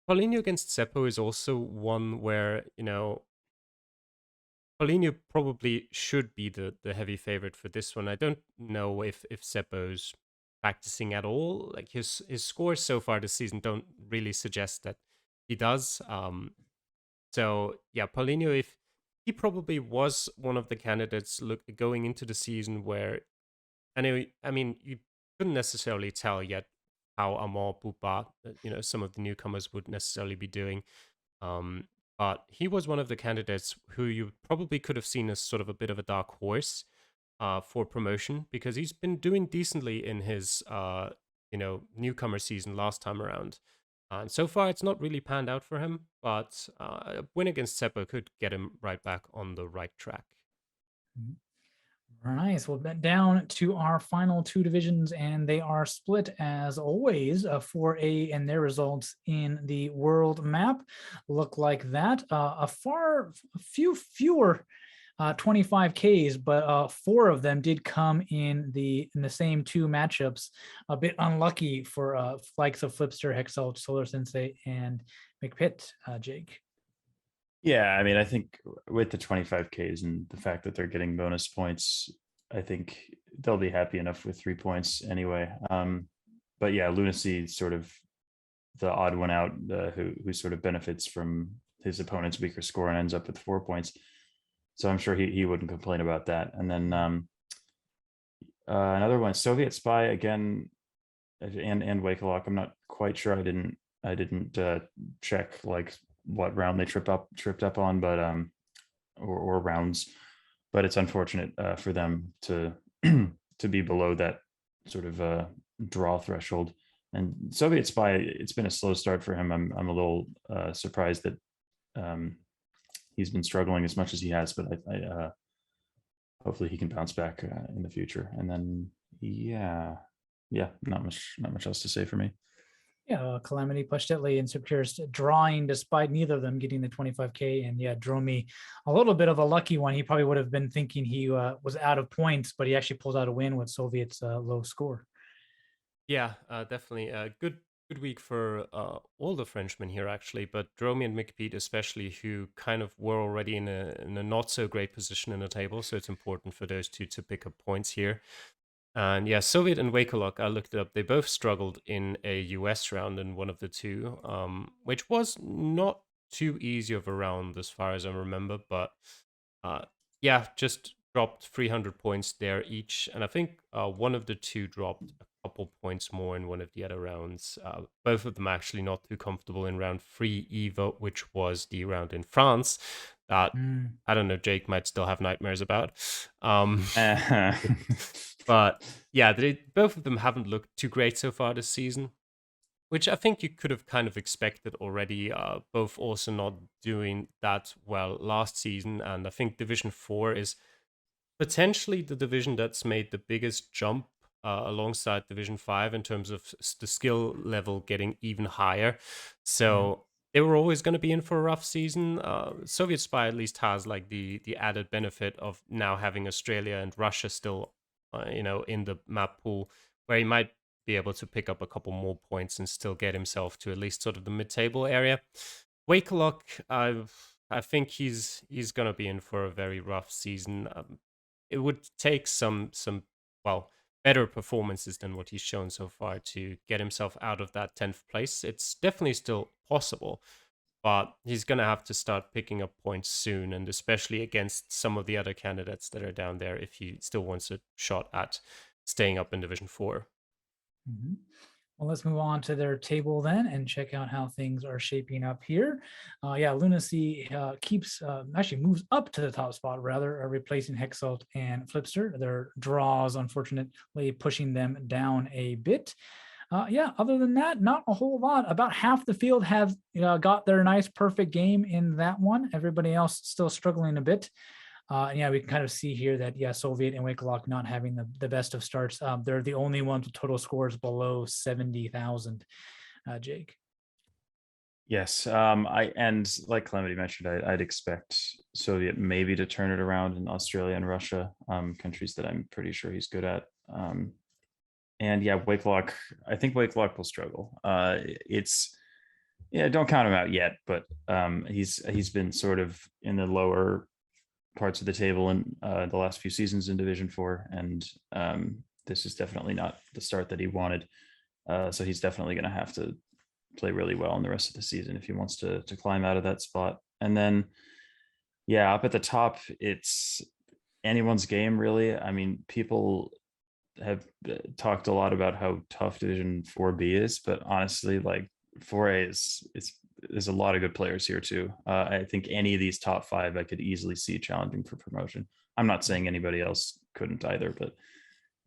Paulinho against Seppo is also one where, Paulinho probably should be the heavy favorite for this one. I don't know if Seppo's practicing at all. Like his scores so far this season don't really suggest that he does. So yeah, Paulinho, if he probably was one of the candidates going into the season where I mean you couldn't necessarily tell yet how Amor Pupa, some of the newcomers would necessarily be doing. But he was one of the candidates who you probably could have seen as sort of a bit of a dark horse for promotion because he's been doing decently in his newcomer season last time around. And so far, it's not really panned out for him, but a win against Seppo could get him right back on the right track. Very nice. We'll bet down to our final 2 divisions, and they are split as always. 4A and their results in the world map look like that. A few fewer 25Ks, but 4 of them did come in the same 2 matchups. A bit unlucky for likes of Flipster, Hexel, Solar Sensei, and McPitt. Jake. Yeah, I mean, I think with the 25Ks and the fact that they're getting bonus points, I think they'll be happy enough with 3 points anyway. But yeah, Lunacy sort of the odd one out, who sort of benefits from his opponent's weaker score and ends up with 4 points. So I'm sure he wouldn't complain about that. And then another one, Soviet Spy again, and Wakelock. I'm not quite sure. I didn't check like what round they tripped up on, but or rounds, but it's unfortunate for them to to be below that sort of draw threshold. And Soviet Spy, it's been a slow start for him. I'm a little surprised that he's been struggling as much as he has, but I hopefully he can bounce back in the future. And then yeah, not much else to say for me. Yeah, Calamity, Pashtetli, and Secures drawing despite neither of them getting the 25K. And yeah, Dromi, a little bit of a lucky one. He probably would have been thinking he was out of points, but he actually pulls out a win with Soviet's low score. Yeah, definitely. Good Good week for all the Frenchmen here, actually, but Dromi and McPete especially, who kind of were already in a not so great position in the table. So it's important for those two to pick up points here. And yeah, Soviet and Wakelok, I looked it up. They both struggled in a US round in one of the two, which was not too easy of a round as far as I remember. But uh, yeah, just dropped 300 points there each. And I think one of the two dropped a couple points more in one of the other rounds. Both of them actually not too comfortable in round 3 EVO, which was the round in France. That I don't know, Jake might still have nightmares about. But yeah, both of them haven't looked too great so far this season, which I think you could have kind of expected already. Both also not doing that well last season, and I think Division 4 is potentially the division that's made the biggest jump alongside Division 5 in terms of the skill level getting even higher. So they were always going to be in for a rough season. Soviet Spy at least has like the added benefit of now having Australia and Russia still, in the map pool, where he might be able to pick up a couple more points and still get himself to at least sort of the mid-table area. Wakelok, I think he's gonna be in for a very rough season. It would take some well, better performances than what he's shown so far to get himself out of that 10th place. It's definitely still possible, but he's going to have to start picking up points soon, and especially against some of the other candidates that are down there if he still wants a shot at staying up in Division 4. Well, let's move on to their table then and check out how things are shaping up here. Yeah, Lunacy keeps, actually moves up to the top spot rather, replacing Hexalt and Flipster. Their draws, unfortunately, pushing them down a bit. Yeah, other than that, not a whole lot. About half the field have got their nice perfect game in that one. Everybody else still struggling a bit. And yeah, we can kind of see here that, yeah, Soviet and Wakelok not having the best of starts. They're the only ones with total scores below 70,000. Jake. Yes, and like Calamity mentioned, I'd expect Soviet maybe to turn it around in Australia and Russia, countries that I'm pretty sure he's good at. And yeah, Wakelock, I think Wakelock will struggle. It's yeah, don't count him out yet, but he's been sort of in the lower parts of the table in the last few seasons in Division 4, and this is definitely not the start that he wanted. So he's definitely going to have to play really well in the rest of the season if he wants to climb out of that spot. And then, yeah, up at the top, it's anyone's game, really. I mean, people have talked a lot about how tough Division 4B is, but honestly, like 4A there's a lot of good players here too. I think any of these top 5 I could easily see challenging for promotion. I'm not saying anybody else couldn't either, but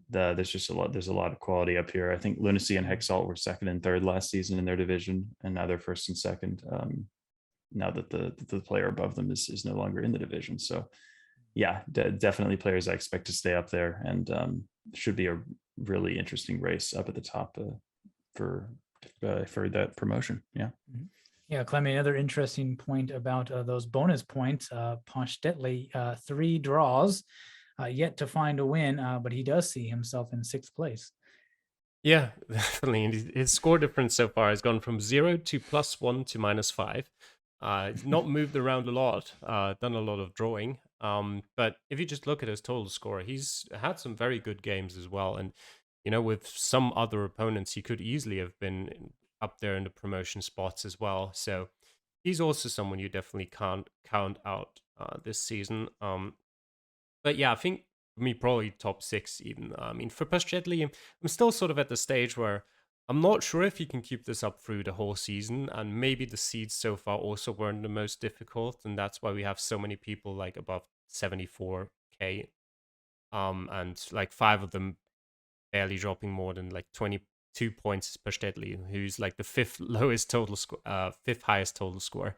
there's just a lot. There's a lot of quality up here. I think Lunacy and Hexalt were second and third last season in their division, and now they're first and second. Now that the player above them is no longer in the division, so yeah, definitely players I expect to stay up there, and should be a really interesting race up at the top for that promotion. Yeah. Yeah, Clement, another interesting point about those bonus points. Ponchtetley, 3 draws, yet to find a win, but he does see himself in 6th place. Yeah, definitely. And his score difference so far has gone from 0 to +1 to -5. He's not moved around a lot, done a lot of drawing. But if you just look at his total score, he's had some very good games as well. And, with some other opponents, he could easily have been up there in the promotion spots as well. So he's also someone you definitely can't count out this season. But yeah, I think for me, probably top 6 even. I mean, for Ponchtetley, I'm still sort of at the stage where I'm not sure if he can keep this up through the whole season, and maybe the seeds so far also weren't the most difficult, and that's why we have so many people like above 74k, and like 5 of them barely dropping more than like 22 points per Ponchtetley, who's like the 5th lowest total score, 5th highest total score.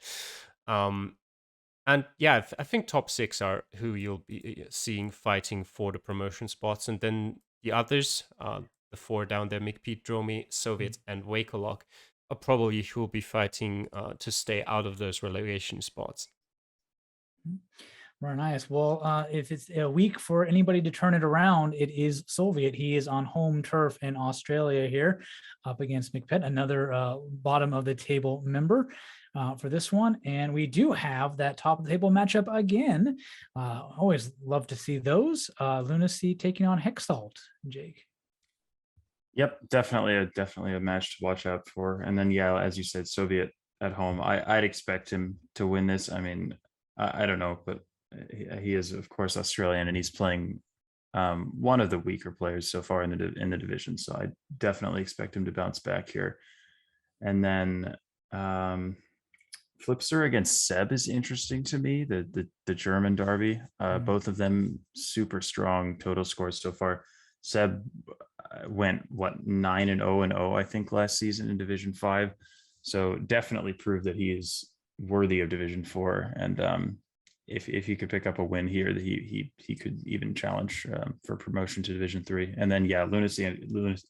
And yeah, I think top 6 are who you'll be seeing fighting for the promotion spots, and then the others, the 4 down there, McPete, Dromi, Soviet, and Wakelok, are probably who will be fighting to stay out of those relegation spots. Very nice. Well, if it's a week for anybody to turn it around, it is Soviet. He is on home turf in Australia here, up against McPett, another bottom of the table member for this one. And we do have that top of the table matchup again. Always love to see those. Lunacy taking on Hexalt, Jake. Yep, definitely a match to watch out for. And then yeah, as you said, Soviet at home. I'd expect him to win this. I mean, I don't know, but he is of course Australian, and he's playing one of the weaker players so far in the division. So I definitely expect him to bounce back here. And then Flipster against Seb is interesting to me. The German derby. Both of them super strong total scores so far. Seb went what 9-0 I think last season in Division 5. So definitely proved that he is worthy of Division 4. And if he could pick up a win here, that he could even challenge for promotion to Division 3. And then yeah, Lunacy against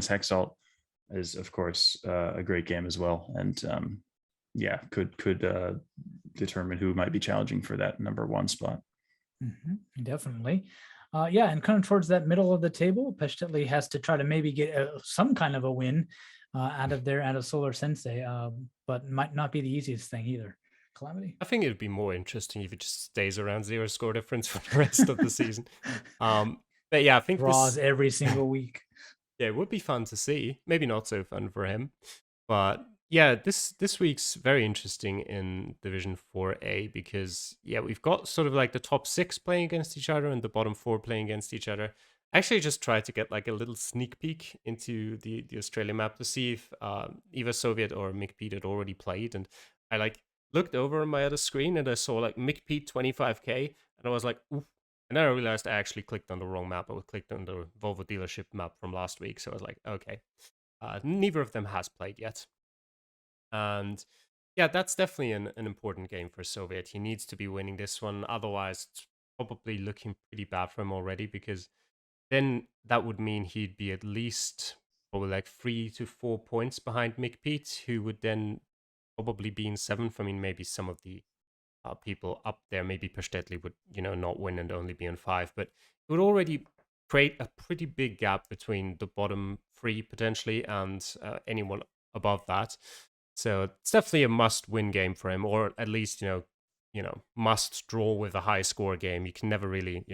Hexalt is of course a great game as well. And yeah, could determine who might be challenging for that number 1 spot. Definitely. Yeah, and kind of towards that middle of the table, Peshtetli has to try to maybe get some kind of a win out of Solar Sensei, but might not be the easiest thing either. Calamity? I think it'd be more interesting if it just stays around 0 score difference for the rest of the season. But yeah, I think draws every single week. Yeah, it would be fun to see. Maybe not so fun for him. But yeah, this week's very interesting in Division 4A because yeah, we've got sort of like the top 6 playing against each other and the bottom 4 playing against each other. I actually just tried to get like a little sneak peek into the Australian map to see if either Soviet or McPete had already played, and I like looked over on my other screen and I saw like McPete 25k, and I was like, oof. And then I realized I actually clicked on the wrong map. I clicked on the Volvo dealership map from last week. So I was like, okay, neither of them has played yet. And yeah, that's definitely an important game for Soviet. He needs to be winning this one. Otherwise, it's probably looking pretty bad for him already, because then that would mean he'd be at least probably like 3 to 4 points behind McPete, who would then probably be in 7th. I mean, maybe some of the people up there, maybe Peshtetli would, not win and only be on 5, but it would already create a pretty big gap between the bottom 3 potentially and anyone above that. So it's definitely a must-win game for him, or at least must draw with a high score game. You can never really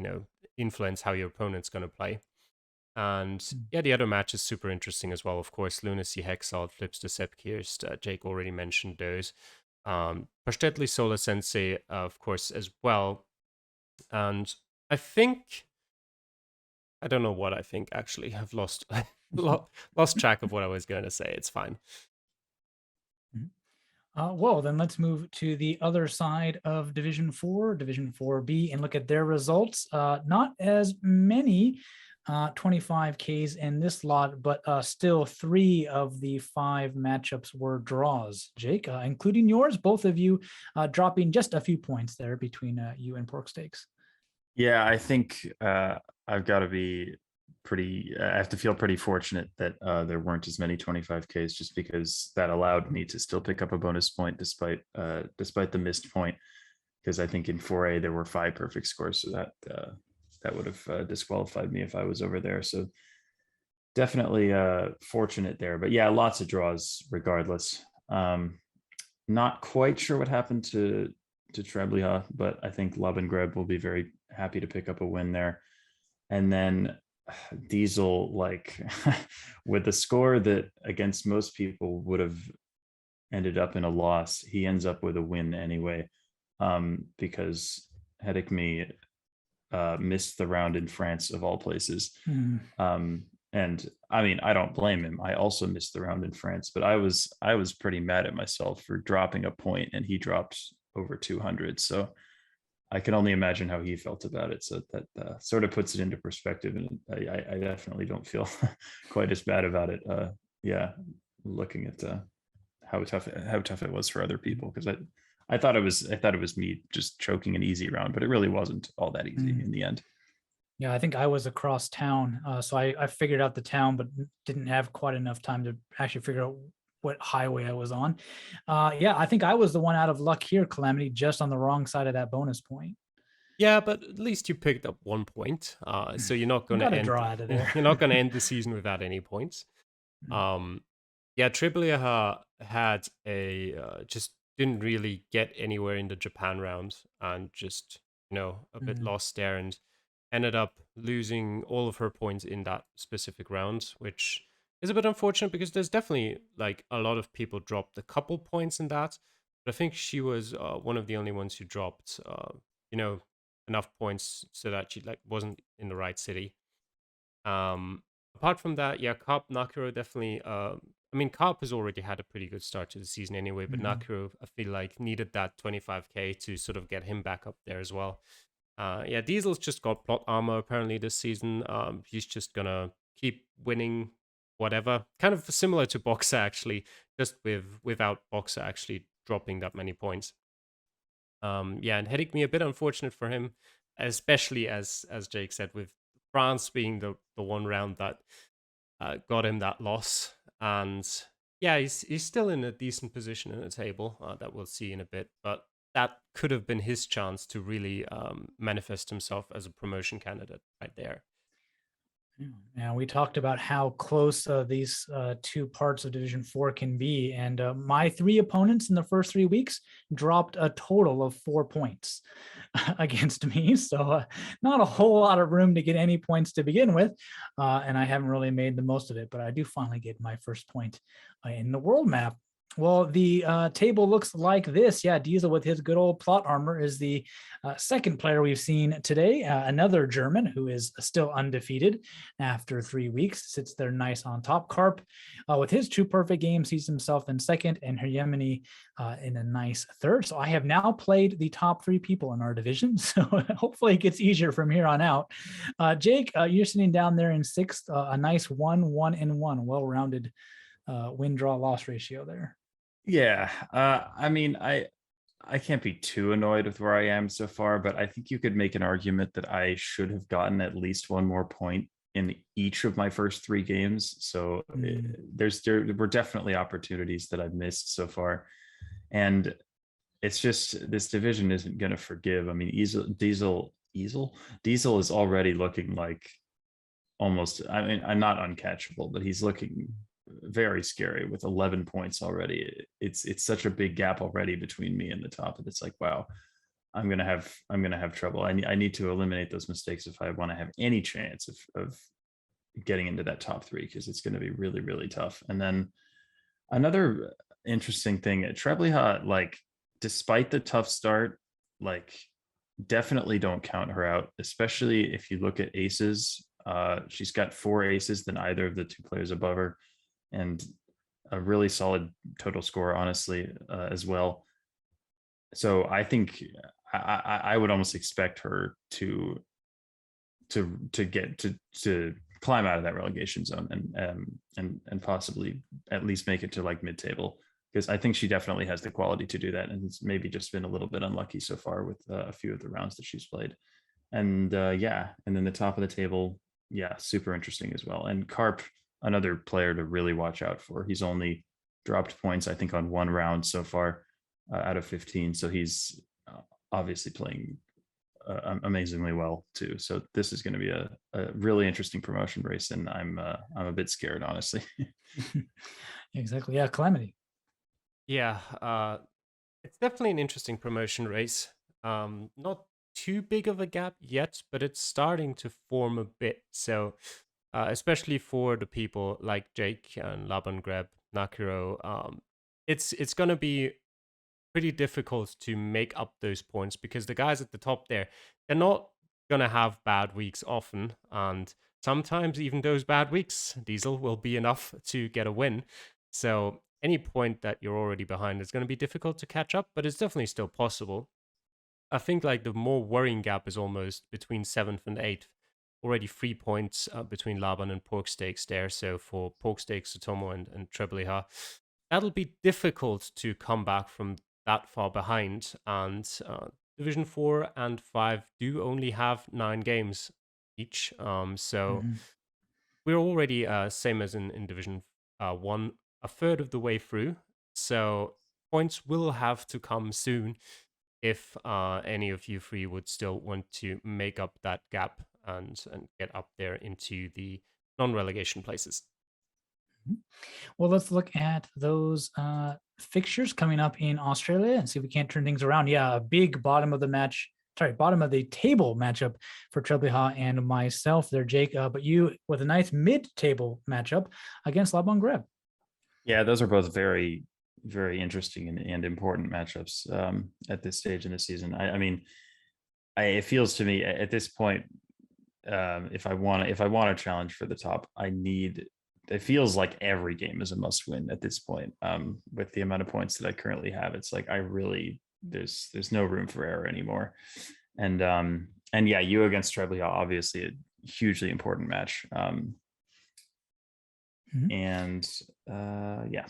influence how your opponent's going to play. And yeah, the other match is super interesting as well. Of course, Lunacy Hexalt flips to Sepp Kirst. Jake already mentioned those. Peshtetli Solar Sensei, of course, as well. And I don't know what I think, actually. I've lost track of what I was going to say. It's fine. Well, then let's move to the other side of Division 4, Division 4B, and look at their results. Not as many 25Ks in this lot, but still 3 of the 5 matchups were draws, Jake, including yours, both of you dropping just a few points there between you and Pork Steaks. Yeah, I think I've got to be I have to feel pretty fortunate that there weren't as many 25Ks, just because that allowed me to still pick up a bonus point despite the missed point, because I think in 4A there were 5 perfect scores, so that would have disqualified me if I was over there. So definitely fortunate there. But yeah, lots of draws regardless. Not quite sure what happened to Trebliha, but I think Lub and Greb will be very happy to pick up a win there. And then Diesel, like with the score that against most people would have ended up in a loss, he ends up with a win anyway, because Hedekme missed the round in France of all places. And I mean, I don't blame him. I also missed the round in France, but I was pretty mad at myself for dropping a point, and he dropped over 200. So I can only imagine how he felt about it. So that sort of puts it into perspective, and I definitely don't feel quite as bad about it. Yeah, looking at how tough it was for other people, because I thought it was me just choking an easy round, but it really wasn't all that easy in the end. Yeah, I think I was across town, so I figured out the town, but didn't have quite enough time to actually figure out what highway I was on. Yeah, I think I was the one out of luck here, Calamity, just on the wrong side of that bonus point. Yeah, but at least you picked up 1 point. So you're not I going to got a end. draw out of there. You're not going to end the season without any points. Um, yeah, Triple had a just didn't really get anywhere in the Japan round and just a bit Mhm. lost there and ended up losing all of her points in that specific round, which is a bit unfortunate because there's definitely like a lot of people dropped a couple points in that, but I think she was one of the only ones who dropped you know enough points so that she like wasn't in the right city. Um, Apart from that, yeah, Carp Nakiro definitely. I mean, Carp has already had a pretty good start to the season anyway, but Mhm. Nakiro, I feel like, needed that 25k to sort of get him back up there as well. Yeah, Diesel's just got plot armor apparently this season. He's just gonna keep winning whatever. Kind of similar to Boxer actually, just without Boxer actually dropping that many points. Yeah, and heading me a bit unfortunate for him, especially as Jake said, with France being the one round that got him that loss. And yeah, he's still in a decent position in the table that we'll see in a bit, but that could have been his chance to really manifest himself as a promotion candidate right there. Yeah, we talked about how close these two parts of Division 4 can be. And my three opponents in the first 3 weeks dropped a total of 4 points against me. So not a whole lot of room to get any points to begin with. And I haven't really made the most of it, but I do finally get my first point in the world map. Well, the table looks like this. Yeah, Diesel with his good old plot armor is the second player we've seen today. Another German who is still undefeated after 3 weeks, sits there nice on top. Carp, with his two perfect games, sees himself in second, and Hermione in a nice third. So I have now played the top three people in our division. So hopefully it gets easier from here on out. Jake, you're sitting down there in sixth, a nice 1-1-1, well-rounded win, draw, loss ratio there. Yeah, I mean, I can't be too annoyed with where I am so far, but I think you could make an argument that I should have gotten at least one more point in each of my first three games. So there were definitely opportunities that I've missed so far, and it's just this division isn't going to forgive. I mean, Diesel is already looking like almost. I mean, I'm not uncatchable, but he's looking very scary with 11 points already. It's such a big gap already between me and the top, and it's like, wow, I'm gonna have trouble. I need to eliminate those mistakes if I want to have any chance of getting into that top three, because it's going to be really, really tough. And then another interesting thing at Treblyha, like, despite the tough start, like, definitely don't count her out, especially if you look at aces. She's got 4 aces than either of the two players above her, and a really solid total score, honestly, as well. So I think I would almost expect her to get to climb out of that relegation zone and possibly at least make it to like mid-table, because I think she definitely has the quality to do that, and it's maybe just been a little bit unlucky so far with a few of the rounds that she's played. And yeah, and then the top of the table, yeah, super interesting as well. And Carp, another player to really watch out for. He's only dropped points, I think, on one round so far out of 15. So he's obviously playing amazingly well too. So this is going to be a really interesting promotion race, and I'm a bit scared, honestly. Exactly. Yeah, Calamity. Yeah, it's definitely an interesting promotion race. Not too big of a gap yet, but it's starting to form a bit. So, especially for the people like Jake and Laban Greb, Nakiro, it's gonna be pretty difficult to make up those points because the guys at the top there, they're not gonna have bad weeks often, and sometimes even those bad weeks, Diesel will be enough to get a win. So any point that you're already behind is going to be difficult to catch up, but it's definitely still possible. I think like the more worrying gap is almost between seventh and eighth. Already 3 points between Laban and Pork Steaks there. So for Pork Steaks, Zotomo and Treblyha, that'll be difficult to come back from that far behind. And Division 4 and 5 do only have 9 games each. So we're already same as in Division 1 a third of the way through. So points will have to come soon if any of you three would still want to make up that gap and get up there into the non-relegation places. Well, let's look at those fixtures coming up in Australia and see if we can't turn things around. Yeah, a big bottom of the table matchup for Treblinka and myself there, Jake. But you with a nice mid-table matchup against Laban Greb. Yeah, those are both very, very interesting and important matchups at this stage in the season. I mean, it feels to me at this point, if I want to challenge for the top, it feels like every game is a must win at this point. With the amount of points that I currently have, it's like there's no room for error anymore. And yeah, you against Treblinka, obviously a hugely important match. And yeah.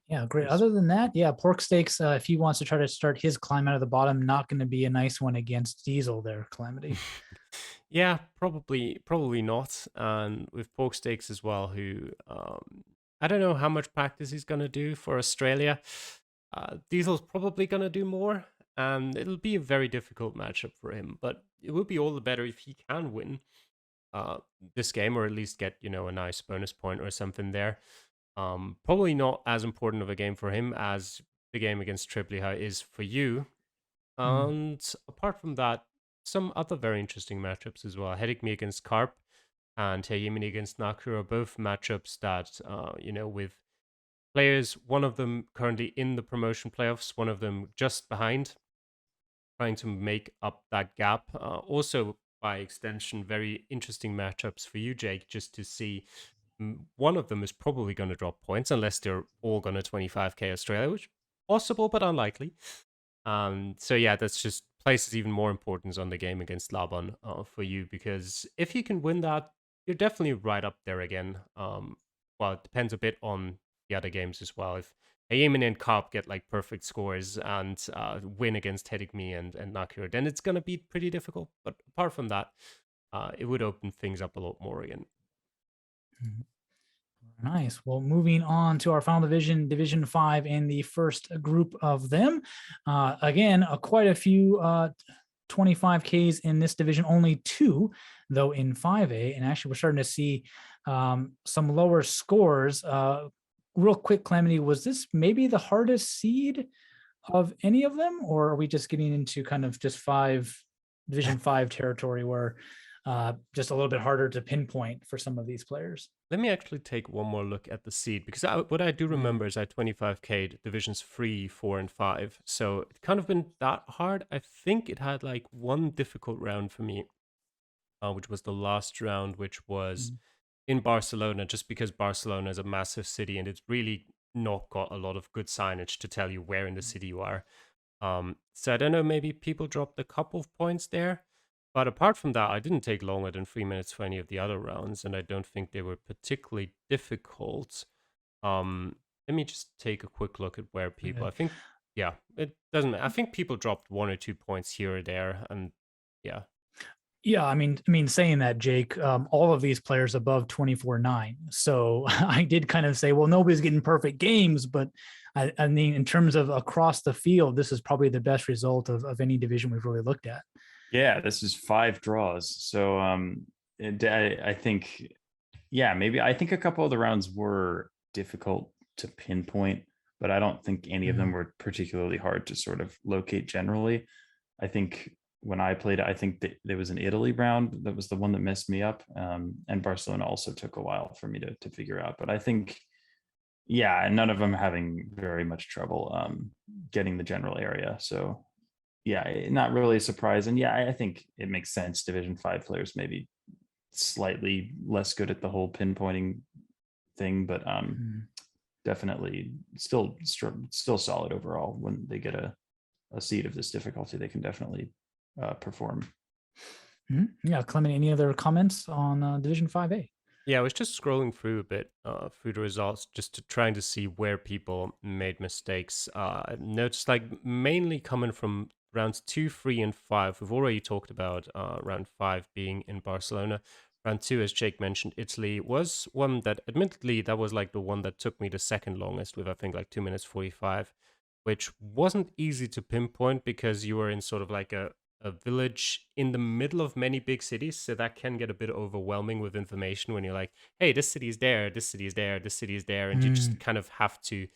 Yeah, great. Other than that, yeah, Pork Steaks, if he wants to try to start his climb out of the bottom, not going to be a nice one against Diesel there, Calamity. Yeah, probably not. And with Pork Steaks as well, who I don't know how much practice he's going to do for Australia. Diesel's probably going to do more, and it'll be a very difficult matchup for him. But it would be all the better if he can win this game, or at least get a nice bonus point or something there. Probably not as important of a game for him as the game against Treblinka is for you. And apart from that, some other very interesting matchups as well. Hedigme against Carp and Yemini against Naku are both matchups that, with players, one of them currently in the promotion playoffs, one of them just behind, trying to make up that gap. Also, by extension, very interesting matchups for you, Jake, just to see. One of them is probably going to drop points unless they're all going to 25k Australia, which possible but unlikely. So yeah, that's just places even more importance on the game against Laban for you, because if you can win that, you're definitely right up there again. Well, it depends a bit on the other games as well. If Yemen and Carp get like perfect scores and win against Hedigme and Nakur, then it's going to be pretty difficult. But apart from that, it would open things up a lot more again. Nice. Well, moving on to our final division, Division 5, and the first group of them. Again, quite a few 25Ks in this division, only 2, though, in 5A. And actually, we're starting to see some lower scores. Real quick, Calamity, was this maybe the hardest seed of any of them? Or are we just getting into kind of just Division 5 territory where just a little bit harder to pinpoint for some of these players? Let me actually take one more look at the seed, because what I do remember is at 25k divisions 3, 4, and 5. So it kind of been that hard. I think it had like one difficult round for me, which was the last round, which was in Barcelona, just because Barcelona is a massive city and it's really not got a lot of good signage to tell you where in the city you are. So I don't know, maybe people dropped a couple of points there. But apart from that, I didn't take longer than 3 minutes for any of the other rounds, and I don't think they were particularly difficult. Let me just take a quick look at where people. I think, yeah, it doesn't. I think people dropped 1 or 2 points here or there, and yeah. Yeah, I mean, saying that, Jake, all of these players above 24-9. So I did kind of say, well, nobody's getting perfect games, but I mean, in terms of across the field, this is probably the best result of any division we've really looked at. Yeah, this is 5 draws. So I think, yeah, maybe I think a couple of the rounds were difficult to pinpoint, but I don't think any of them were particularly hard to sort of locate generally. I think when I played, I think that there was an Italy round that was the one that messed me up. And Barcelona also took a while for me to figure out. But I think, yeah, none of them having very much trouble getting the general area. So yeah, not really a surprise. And yeah, I think it makes sense. Division 5 players maybe slightly less good at the whole pinpointing thing, but definitely still solid overall. When they get a seed of this difficulty, they can definitely perform. Yeah, Clement, any other comments on Division 5A? Yeah, I was just scrolling through a bit through the results, just trying to see where people made mistakes. I noticed like mainly coming from rounds 2, 3, and 5. We've already talked about round 5 being in Barcelona. Round two, as Jake mentioned, Italy was one that, admittedly, that was like the one that took me the second longest with, I think, like 2 minutes 45, which wasn't easy to pinpoint because you were in sort of like a village in the middle of many big cities. So that can get a bit overwhelming with information when you're like, hey, this city is there, this city is there, this city is there. And you just kind of have to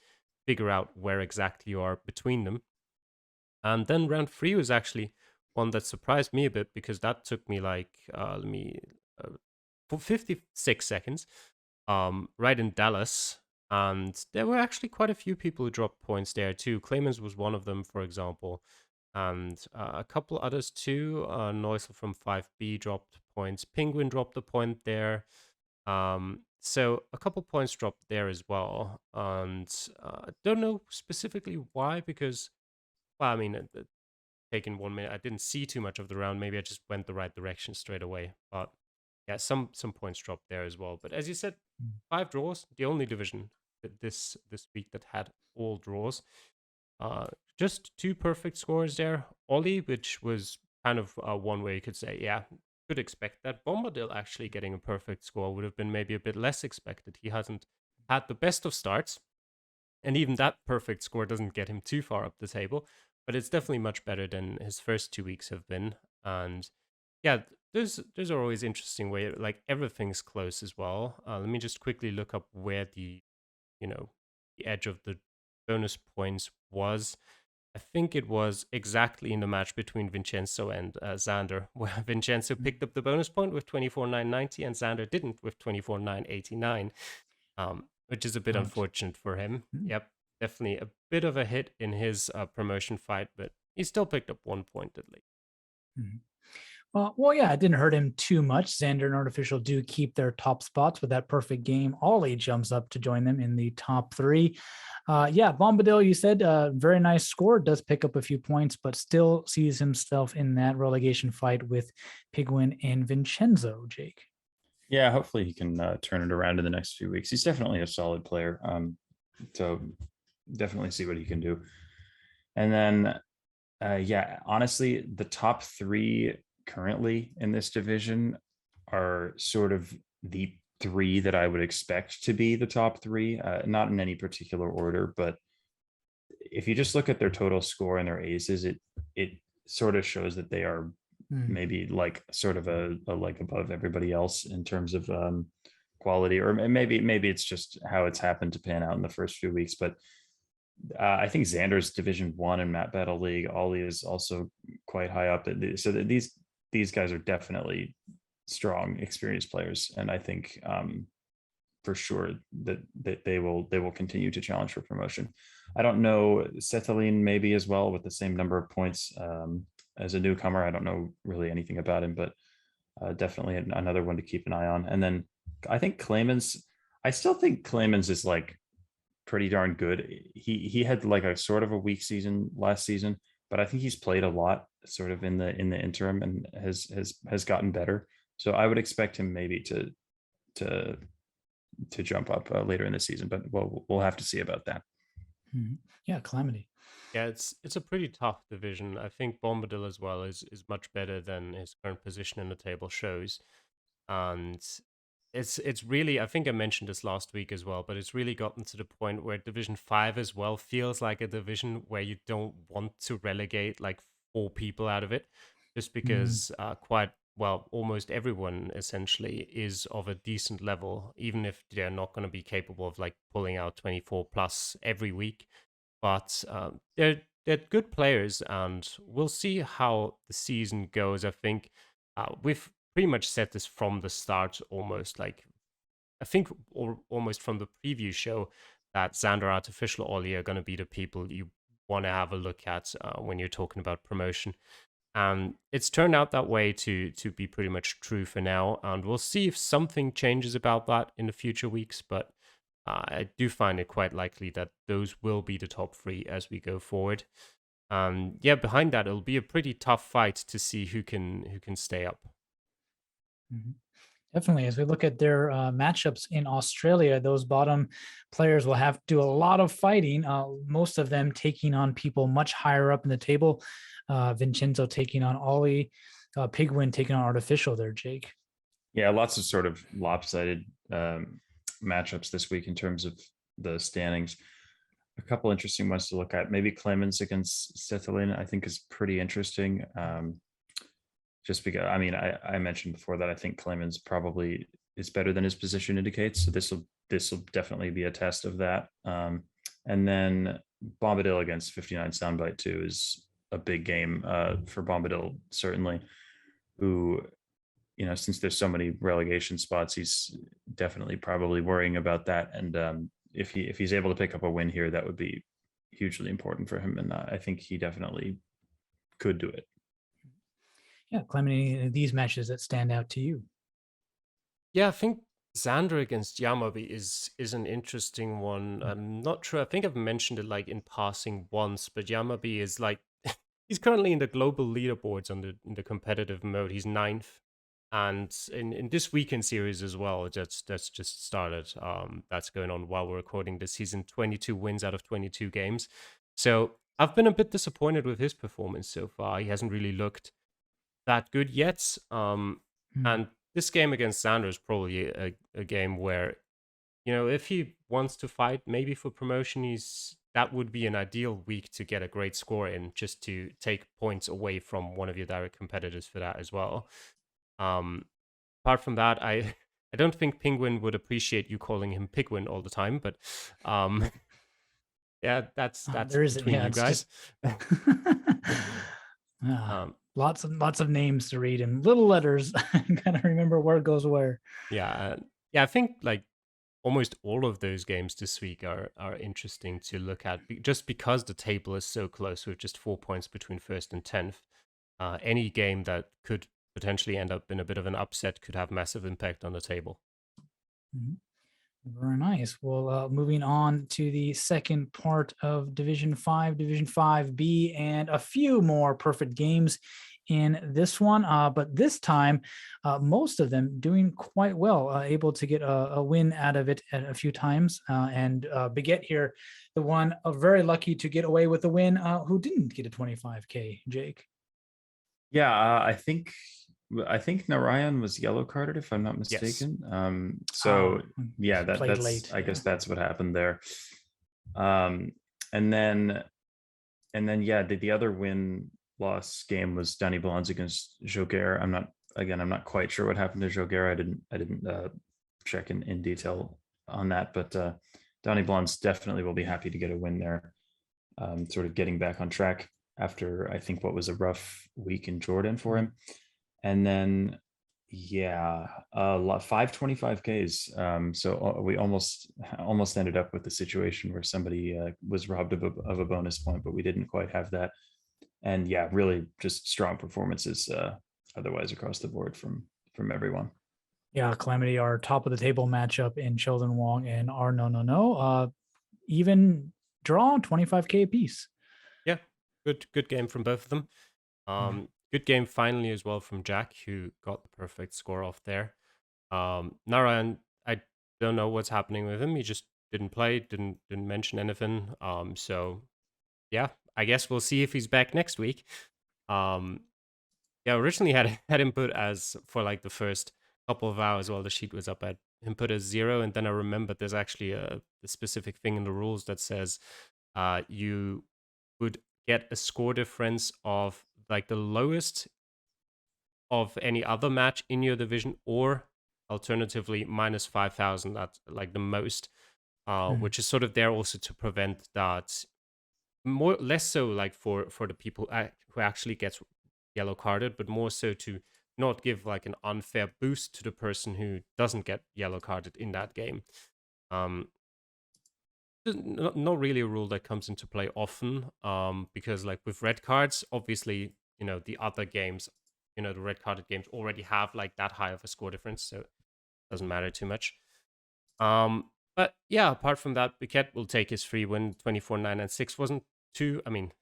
figure out where exactly you are between them. And then round three was actually one that surprised me a bit because that took me like, for 56 seconds, right in Dallas. And there were actually quite a few people who dropped points there too. Clemens was one of them, for example. And a couple others too. Neusel from 5B dropped points. Penguin dropped a point there. So a couple points dropped there as well. And I don't know specifically why, because, well, I mean, taking 1 minute, I didn't see too much of the round. Maybe I just went the right direction straight away. But yeah, some points dropped there as well. But as you said, 5 draws, the only division this week that had all draws. Just 2 perfect scores there. Ollie, which was kind of one way you could say, yeah, could expect that. Bombadil actually getting a perfect score would have been maybe a bit less expected. He hasn't had the best of starts, and even that perfect score doesn't get him too far up the table, but it's definitely much better than his first 2 weeks have been. And yeah, there's always interesting way, like everything's close as well. Let me just quickly look up where the edge of the bonus points was. I think it was exactly in the match between Vincenzo and Xander, where Vincenzo picked up the bonus point with 24,990 and Xander didn't with 24,989, which is a bit unfortunate for him. Yep, definitely a bit of a hit in his promotion fight, but he still picked up 1 point at least. Well, yeah, it didn't hurt him too much. Xander and Artificial do keep their top spots with that perfect game. Ollie jumps up to join them in the top 3. Yeah, Bombadil, you said, very nice score, does pick up a few points, but still sees himself in that relegation fight with Penguin and Vincenzo, Jake. Yeah, hopefully he can turn it around in the next few weeks. He's definitely a solid player. So definitely see what he can do. And then, yeah, honestly, the top 3 currently in this division are sort of the 3 that I would expect to be the top 3, not in any particular order, but if you just look at their total score and their aces, it sort of shows that they are maybe like sort of a like above everybody else in terms of quality, or maybe it's just how it's happened to pan out in the first few weeks. But I think Xander's Division 1 and Map Battle League, Ollie is also quite high up. So that these guys are definitely strong, experienced players, and I think for sure that they will continue to challenge for promotion. I don't know Cetalin maybe as well with the same number of points as a newcomer. I don't know really anything about him, but definitely another one to keep an eye on. And then I think Clemens. I still think Clemens is like pretty darn good. He had like a sort of a weak season last season, but I think he's played a lot sort of in the interim and has gotten better. So I would expect him maybe to jump up later in the season, but we'll have to see about that. Yeah, Calamity. Yeah, it's a pretty tough division. I think Bombadil as well is much better than his current position in the table shows, and it's really, I think I mentioned this last week as well, but it's really gotten to the point where Division 5 as well feels like a division where you don't want to relegate like 4 people out of it, just because quite well, almost everyone essentially is of a decent level, even if they're not going to be capable of like pulling out 24 plus every week. But they're good players, and we'll see how the season goes. I think we've pretty much said this from the start, almost like I think almost from the preview show, that Xander, Artificial, Ollie are going to be the people you want to have a look at when you're talking about promotion. And it's turned out that way to be pretty much true for now. And we'll see if something changes about that in the future weeks. But I do find it quite likely that those will be the top 3 as we go forward. Yeah, behind that, it'll be a pretty tough fight to see who can stay up. Definitely. As we look at their matchups in Australia, those bottom players will have to do a lot of fighting, most of them taking on people much higher up in the table. Vincenzo taking on Ollie, Penguin taking on Artificial there, Jake. Yeah, lots of sort of lopsided matchups this week in terms of the standings. A couple interesting ones to look at. Maybe Clemens against Setolin, I think is pretty interesting. Just because, I mean, I mentioned before that I think Clemens probably is better than his position indicates. So this will definitely be a test of that. And then Bombadil against 59 Soundbite 2 is a big game for Bombadil, certainly, who, since there's so many relegation spots, he's definitely probably worrying about that. And if he's able to pick up a win here, that would be hugely important for him. And I think he definitely could do it. Yeah, Clement, these matches that stand out to you. Yeah, I think Xander against Yamabi is an interesting one. I'm not sure. I think I've mentioned it like in passing once, but Yamabi is like he's currently in the global leaderboards in the competitive mode. He's ninth, and in this weekend series as well. That's just started. That's going on while we're recording this season. 22 wins out of 22 games. So I've been a bit disappointed with his performance so far. He hasn't really looked that good yet. And this game against Xander is probably a game where, if he wants to fight maybe for promotion, that would be an ideal week to get a great score in, just to take points away from one of your direct competitors for that as well. Apart from that, I don't think Penguin would appreciate you calling him Pigwin all the time, but yeah, that's There isn't. between Yeah, you it's guys. just um, lots of names to read and little letters. Gotta remember where goes where. yeah, yeah, I think like almost all of those games this week are interesting to look at, just because the table is so close with just 4 points between first and 10th. Any game that could potentially end up in a bit of an upset could have massive impact on the table. Mhm. Very nice. Well, moving on to the second part of Division 5, Division 5B, and a few more perfect games in this one. But this time, most of them doing quite well, able to get a win out of it a few times. And Baguette here, the one very lucky to get away with the win, who didn't get a 25K, Jake. Yeah, I think Narayan was yellow carded, if I'm not Yes. mistaken. So yeah, He played that's late. I Yeah. guess that's what happened there. Um, and then yeah, the other win loss game was Danny Blondes against Joguer. I'm not quite sure what happened to Joguer. I didn't check in detail on that, but Danny Blondes definitely will be happy to get a win there. Sort of getting back on track after I think what was a rough week in Jordan for him. And then yeah, 525Ks. So we almost ended up with the situation where somebody was robbed of a bonus point, but we didn't quite have that. And yeah, really just strong performances otherwise across the board from everyone. Yeah, Calamity, our top of the table matchup in Sheldon Wong and our no. Even draw 25K apiece. Yeah, good game from both of them. Good game finally as well from Jack, who got the perfect score off there. Narayan, I don't know what's happening with him. He just didn't play, didn't mention anything. So yeah, I guess we'll see if he's back next week. Yeah, originally had him put as for like the first couple of hours while the sheet was up. At him put as 0, and then I remembered there's actually a specific thing in the rules that says you would get a score difference of like the lowest of any other match in your division, or alternatively minus 5,000. That's like the most, which is sort of there also to prevent that. More less so like for the people who actually gets yellow carded, but more so to not give like an unfair boost to the person who doesn't get yellow carded in that game. Not really a rule that comes into play often, because like with red cards, obviously, the other games, the red carded games already have like that high of a score difference, so it doesn't matter too much. But yeah, apart from that, Biquet will take his free win. 24-9 and 6 wasn't too, I mean,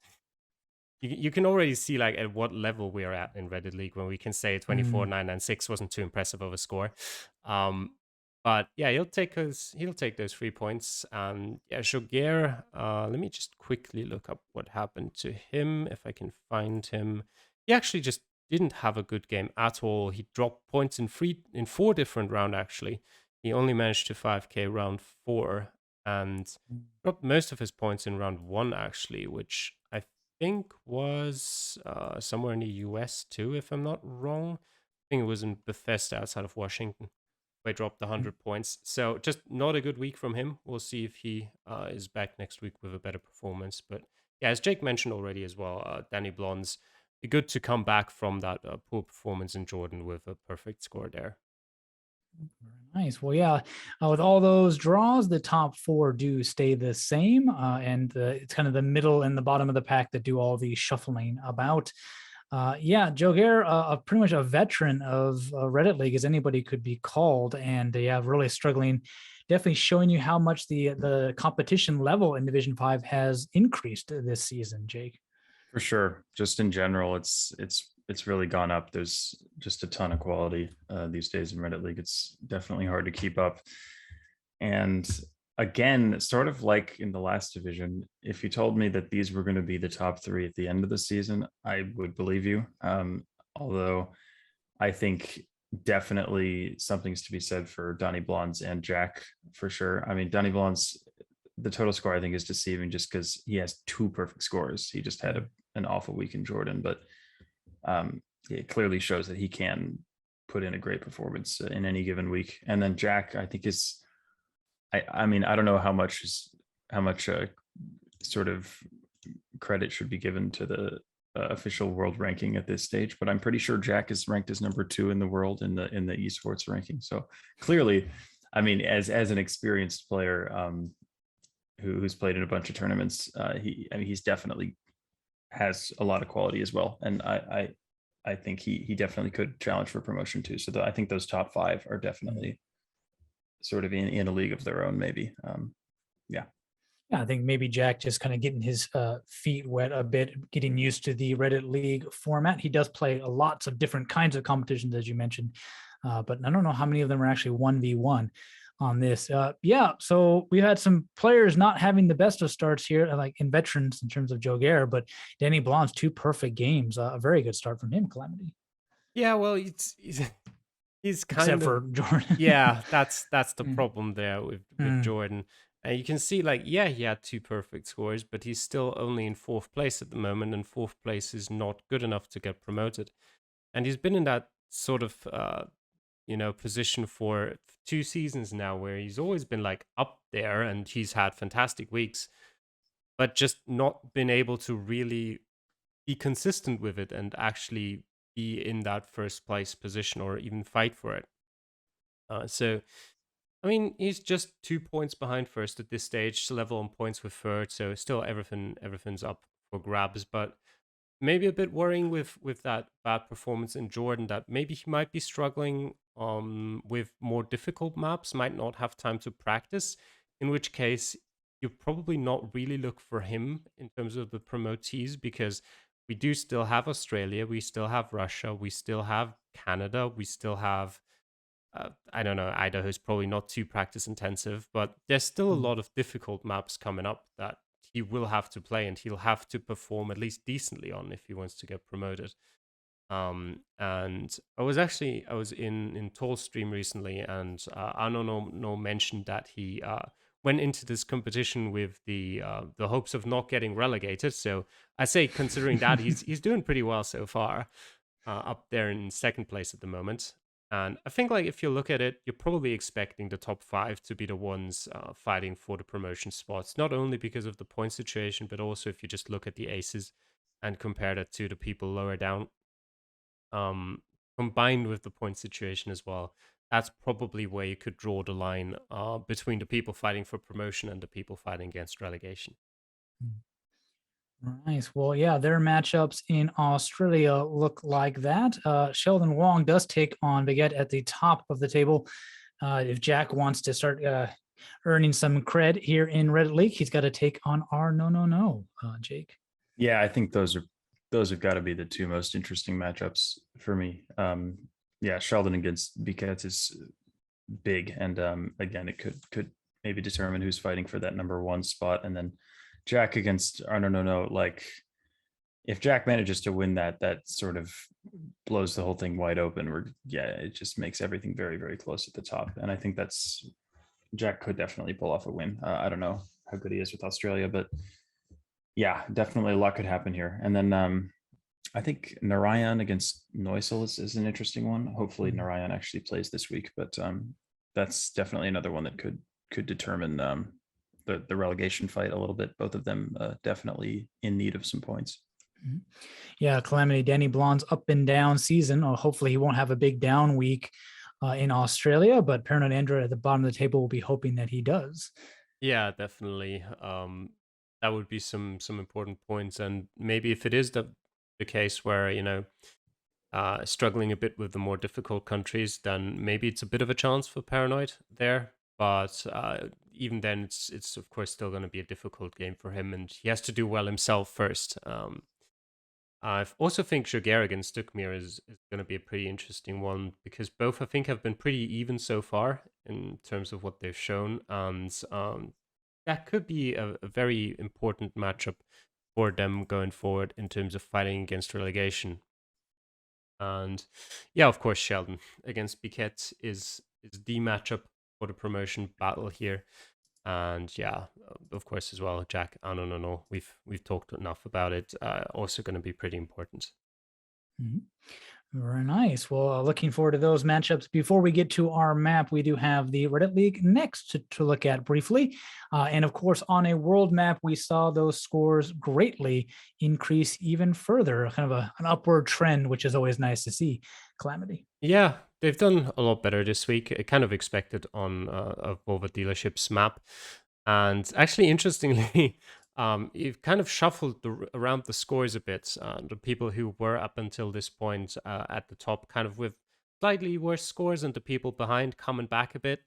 you can already see like at what level we are at in Reddit League when we can say 24-9 and 6 wasn't too impressive of a score. But yeah, he'll take those 3 points. And yeah, Joguer, let me just quickly look up what happened to him if I can find him. He actually just didn't have a good game at all. He dropped points in 4 different rounds actually. He only managed to 5K round 4 and dropped most of his points in round 1 actually, which I think was somewhere in the US too, if I'm not wrong. I think it was in Bethesda outside of Washington. They dropped 100 points. So just not a good week from him. We'll see if he is back next week with a better performance. But yeah, as Jake mentioned already as well, Danny Blonde's good to come back from that poor performance in Jordan with a perfect score there. Nice. Well, yeah, with all those draws, the top 4 do stay the same. And it's kind of the middle and the bottom of the pack that do all the shuffling about. Yeah, Geoguessr, pretty much a veteran of Reddit League as anybody could be called. And yeah, really struggling. Definitely showing you how much the competition level in Division 5 has increased this season, Jake. For sure. Just in general, it's really gone up. There's just a ton of quality these days in Reddit League. It's definitely hard to keep up. And again, sort of like in the last division, if you told me that these were going to be the top 3 at the end of the season, I would believe you. Although I think definitely something's to be said for Donnie Blondes and Jack for sure. I mean, Donnie Blondes, the total score I think is deceiving just because he has 2 perfect scores. He just had an awful week in Jordan, but it clearly shows that he can put in a great performance in any given week. And then Jack, I think I mean, I don't know how much sort of credit should be given to the official world ranking at this stage, but I'm pretty sure Jack is ranked as number 2 in the world in the esports ranking. So clearly, I mean, as an experienced player who's played in a bunch of tournaments, he's definitely has a lot of quality as well, and I think he definitely could challenge for promotion too. So I think those top 5 are definitely sort of in a league of their own, maybe. Yeah. Yeah, I think maybe Jack just kind of getting his feet wet a bit, getting used to the Reddit League format. He does play lots of different kinds of competitions, as you mentioned, but I don't know how many of them are actually 1v1 on this. Yeah, so we had some players not having the best of starts here, like in veterans in terms of Geoguessr, but Danny Blonde's 2 perfect games. A very good start from him, Calamity. Yeah, well, he's kind Except of for Jordan. yeah, that's the problem there with Mm. Jordan. And you can see, like, yeah, he had 2 perfect scores, but he's still only in 4th place at the moment, and 4th place is not good enough to get promoted. And he's been in that sort of position for 2 seasons now, where he's always been like up there, and he's had fantastic weeks, but just not been able to really be consistent with it and actually be in that 1st place position or even fight for it. So, I mean, he's just 2 points behind 1st at this stage, level on points with 3rd. So still everything's up for grabs, but maybe a bit worrying with that bad performance in Jordan, that maybe he might be struggling with more difficult maps, might not have time to practice, in which case you probably not really look for him in terms of the promotees, because we do still have Australia, we still have Russia, we still have Canada, we still have I don't know, Idaho's probably not too practice intensive, but there's still a lot of difficult maps coming up that he will have to play, and he'll have to perform at least decently on if he wants to get promoted. And I was in Toll's stream recently, and Arno mentioned that he went into this competition with the hopes of not getting relegated. So I say, considering that, he's doing pretty well so far, up there in 2nd place at the moment. And I think, like, if you look at it, you're probably expecting the top 5 to be the ones fighting for the promotion spots, not only because of the point situation, but also if you just look at the aces and compare that to the people lower down, combined with the point situation as well. That's probably where you could draw the line between the people fighting for promotion and the people fighting against relegation. Nice. Well, yeah, their matchups in Australia look like that. Sheldon Wong does take on Baguette at the top of the table. If Jack wants to start earning some cred here in Reddit League, he's got to take on our no, Jake. Yeah, I think those have got to be the 2 most interesting matchups for me. Yeah, Sheldon against Biquet is big, and again, it could maybe determine who's fighting for that number 1 spot. And then Jack against no, like, if Jack manages to win that, that sort of blows the whole thing wide open. It just makes everything very, very close at the top. And I think that's Jack could definitely pull off a win. I don't know how good he is with Australia, but yeah, definitely a lot could happen here. And then I think Narayan against Neusel is an interesting one. Hopefully Narayan actually plays this week, but that's definitely another one that could determine the relegation fight a little bit. Both of them definitely in need of some points. Yeah, Calamity, Danny Blonde's up and down season. Hopefully he won't have a big down week in Australia, but Paranoid Android at the bottom of the table will be hoping that he does. Yeah, definitely. That would be some important points, and maybe if it is the case where struggling a bit with the more difficult countries, then maybe it's a bit of a chance for Paranoid there. But even then, it's of course still going to be a difficult game for him, and he has to do well himself first. I also think Geoguessr against Stukmir is going to be a pretty interesting one because both I think have been pretty even so far in terms of what they've shown, and that could be a very important matchup for them going forward in terms of fighting against relegation. And yeah, of course, Sheldon against Biquet is the matchup for the promotion battle here. And yeah, of course as well, Jack. I don't know. We've talked enough about it. Also going to be pretty important. Very nice. Well, looking forward to those matchups. Before we get to our map, we do have the Reddit League next to look at briefly. And of course, on a world map, we saw those scores greatly increase even further, kind of an upward trend, which is always nice to see. Calamity. Yeah, they've done a lot better this week. I kind of expected on a Volvo dealership's map. And actually, interestingly, you've kind of shuffled around the scores a bit. The people who were up until this point at the top, kind of with slightly worse scores, and the people behind coming back a bit,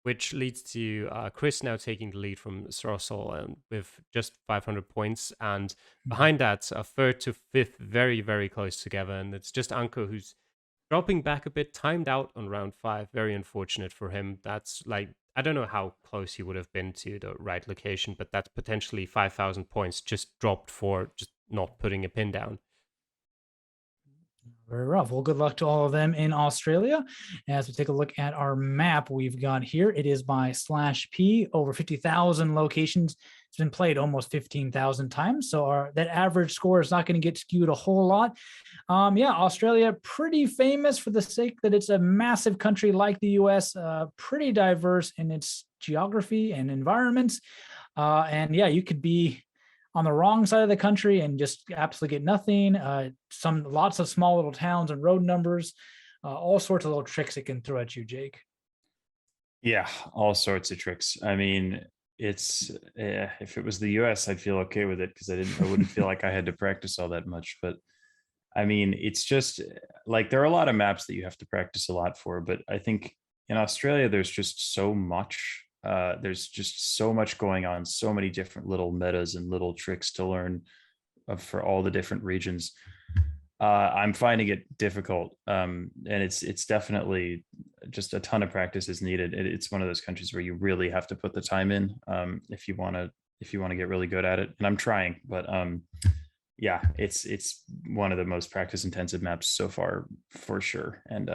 which leads to Chris now taking the lead from Srossel with just 500 points. And behind that, third to fifth, very, very close together. And it's just Anko who's dropping back a bit, timed out on round 5. Very unfortunate for him. That's like, I don't know how close he would have been to the right location, but that's potentially 5,000 points just dropped for just not putting a pin down. Very rough. Well, good luck to all of them in Australia. As we take a look at our map we've got here, it is by /P, over 50,000 locations. It's been played almost 15,000 times. So that average score is not going to get skewed a whole lot. Yeah, Australia, pretty famous for the sake that it's a massive country like the US, pretty diverse in its geography and environments. And yeah, you could be on the wrong side of the country and just absolutely get nothing. Lots of small little towns and road numbers, all sorts of little tricks it can throw at you, Jake. Yeah, all sorts of tricks. I mean, it's if it was the US, I'd feel okay with it because I wouldn't feel like I had to practice all that much. But I mean, it's just like there are a lot of maps that you have to practice a lot for, but I think in Australia there's just so much. There's just so much going on, so many different little metas and little tricks to learn for all the different regions. I'm finding it difficult, and it's definitely just a ton of practice is needed. It's one of those countries where you really have to put the time in if you want to get really good at it. And I'm trying, but yeah, it's one of the most practice intensive maps so far for sure. And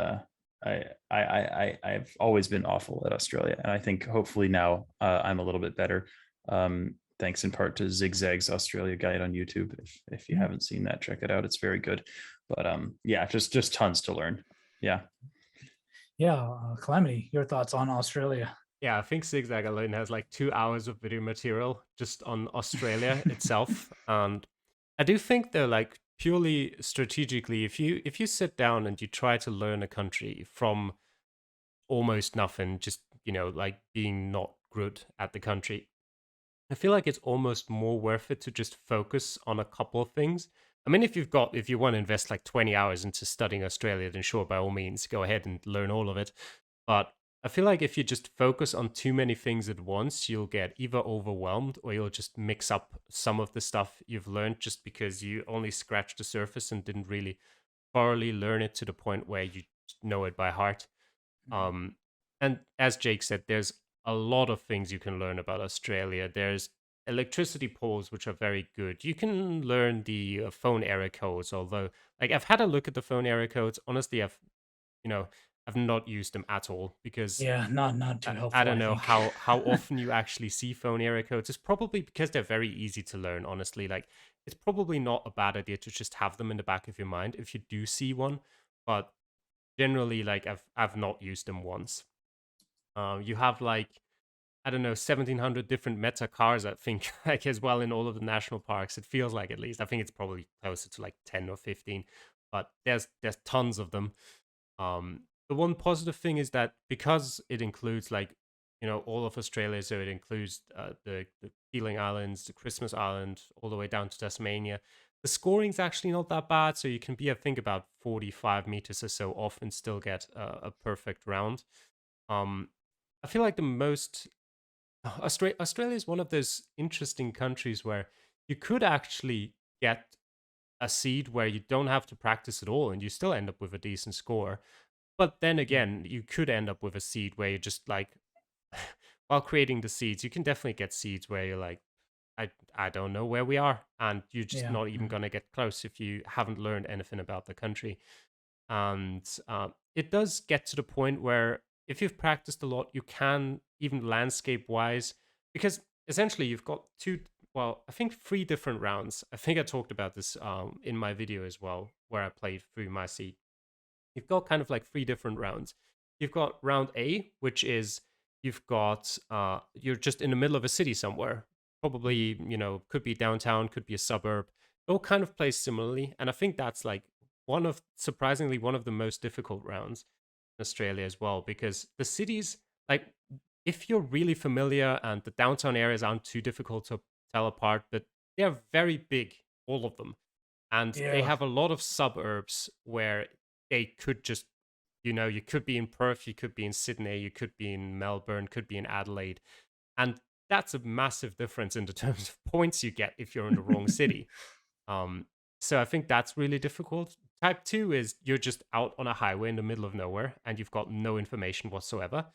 I've always been awful at Australia, and I think hopefully now I'm a little bit better. Thanks in part to Zigzag's Australia guide on YouTube. If you haven't seen that, check it out. It's very good. But yeah, just tons to learn. Yeah. Yeah, Calamity, your thoughts on Australia? Yeah, I think Zigzag alone has like 2 hours of video material just on Australia itself. And I do think though, like purely strategically, if you sit down and you try to learn a country from almost nothing, just like being not good at the country, I feel like it's almost more worth it to just focus on a couple of things. I mean, if you want to invest like 20 hours into studying Australia, then sure, by all means, go ahead and learn all of it. But I feel like if you just focus on too many things at once, you'll get either overwhelmed or you'll just mix up some of the stuff you've learned just because you only scratched the surface and didn't really thoroughly learn it to the point where you know it by heart. And as Jake said, there's a lot of things you can learn about Australia. There's electricity poles, which are very good. You can learn the phone area codes, although like I've had a look at the phone area codes. Honestly, you know I've not used them at all because Yeah, not too I helpful, don't I know think. how often you actually see phone area codes. It's probably because they're very easy to learn, honestly. Like it's probably not a bad idea to just have them in the back of your mind if you do see one. But generally, like I've not used them once. You have like I don't know 1,700 different meta cars. I think like as well in all of the national parks. It feels like at least. I think it's probably closer to like 10 or 15, but there's tons of them. The one positive thing is that because it includes like all of Australia, so it includes the Keeling Islands, the Christmas Island, all the way down to Tasmania. The scoring's actually not that bad, so you can be I think about 45 meters or so off and still get a perfect round. Um, I feel like the most Australia is one of those interesting countries where you could actually get a seed where you don't have to practice at all and you still end up with a decent score. But then again, you could end up with a seed where you're just like, while creating the seeds, you can definitely get seeds where you're like, I don't know where we are, and you're just Yeah. not even gonna get close if you haven't learned anything about the country. And it does get to the point where if you've practiced a lot, you can even landscape wise, because essentially you've got I think three different rounds. I think I talked about this in my video as well, where I played through my seed. You've got kind of like three different rounds. You've got round A, which is you're just in the middle of a city somewhere. Probably, could be downtown, could be a suburb. It all kind of plays similarly. And I think that's like surprisingly, one of the most difficult rounds in Australia as well, because the cities, like, if you're really familiar and the downtown areas aren't too difficult to tell apart, but they're very big, all of them. And they Yeah. have a lot of suburbs where they could just, you could be in Perth, you could be in Sydney, you could be in Melbourne, could be in Adelaide. And that's a massive difference in the terms of points you get if you're in the wrong city. Um, so I think that's really difficult. Type 2 is you're just out on a highway in the middle of nowhere and you've got no information whatsoever,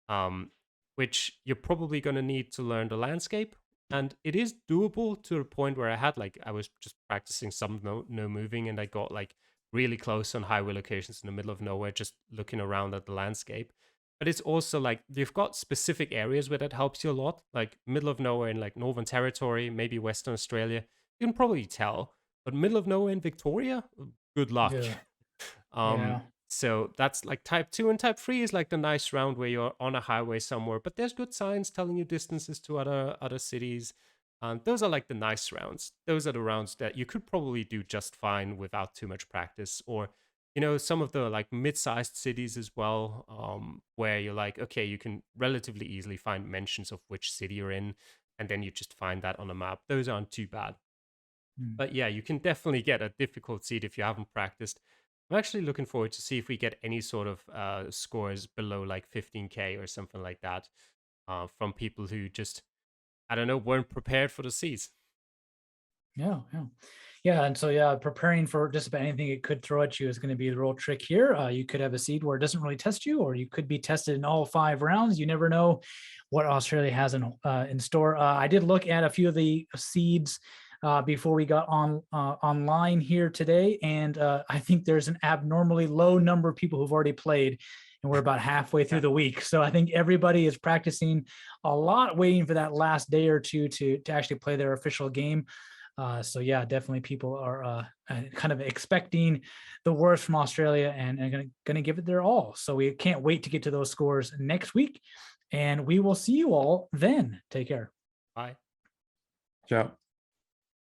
um, which you're probably going to need to learn the landscape. And it is doable to the point where I was just practicing some no moving and I got like really close on highway locations in the middle of nowhere, just looking around at the landscape. But it's also like you've got specific areas where that helps you a lot, like middle of nowhere in like Northern Territory, maybe Western Australia. You can probably tell, but middle of nowhere in Victoria, good luck. Yeah. um, Yeah. so that's like type 2, and type 3 is like the nice round where you're on a highway somewhere, but there's good signs telling you distances to other cities. And those are like the nice rounds. Those are the rounds that you could probably do just fine without too much practice. Or, some of the like mid-sized cities as well, where you're like, okay, you can relatively easily find mentions of which city you're in, and then you just find that on a map. Those aren't too bad. Mm. But yeah, you can definitely get a difficult seed if you haven't practiced. I'm actually looking forward to see if we get any sort of scores below like 15K or something like that, from people who just, I don't know, weren't prepared for the seeds. Yeah, yeah. Yeah, and so yeah, preparing for just about anything it could throw at you is going to be the real trick here. You could have a seed where it doesn't really test you, or you could be tested in all 5 rounds. You never know what Australia has in store. I did look at a few of the seeds before we got online here today, and I think there's an abnormally low number of people who've already played, and we're about halfway through the week. So I think everybody is practicing a lot, waiting for that last day or two to actually play their official game. So yeah, definitely people are kind of expecting the worst from Australia and gonna give it their all. So we can't wait to get to those scores next week, and we will see you all then. Take care. Bye. Ciao.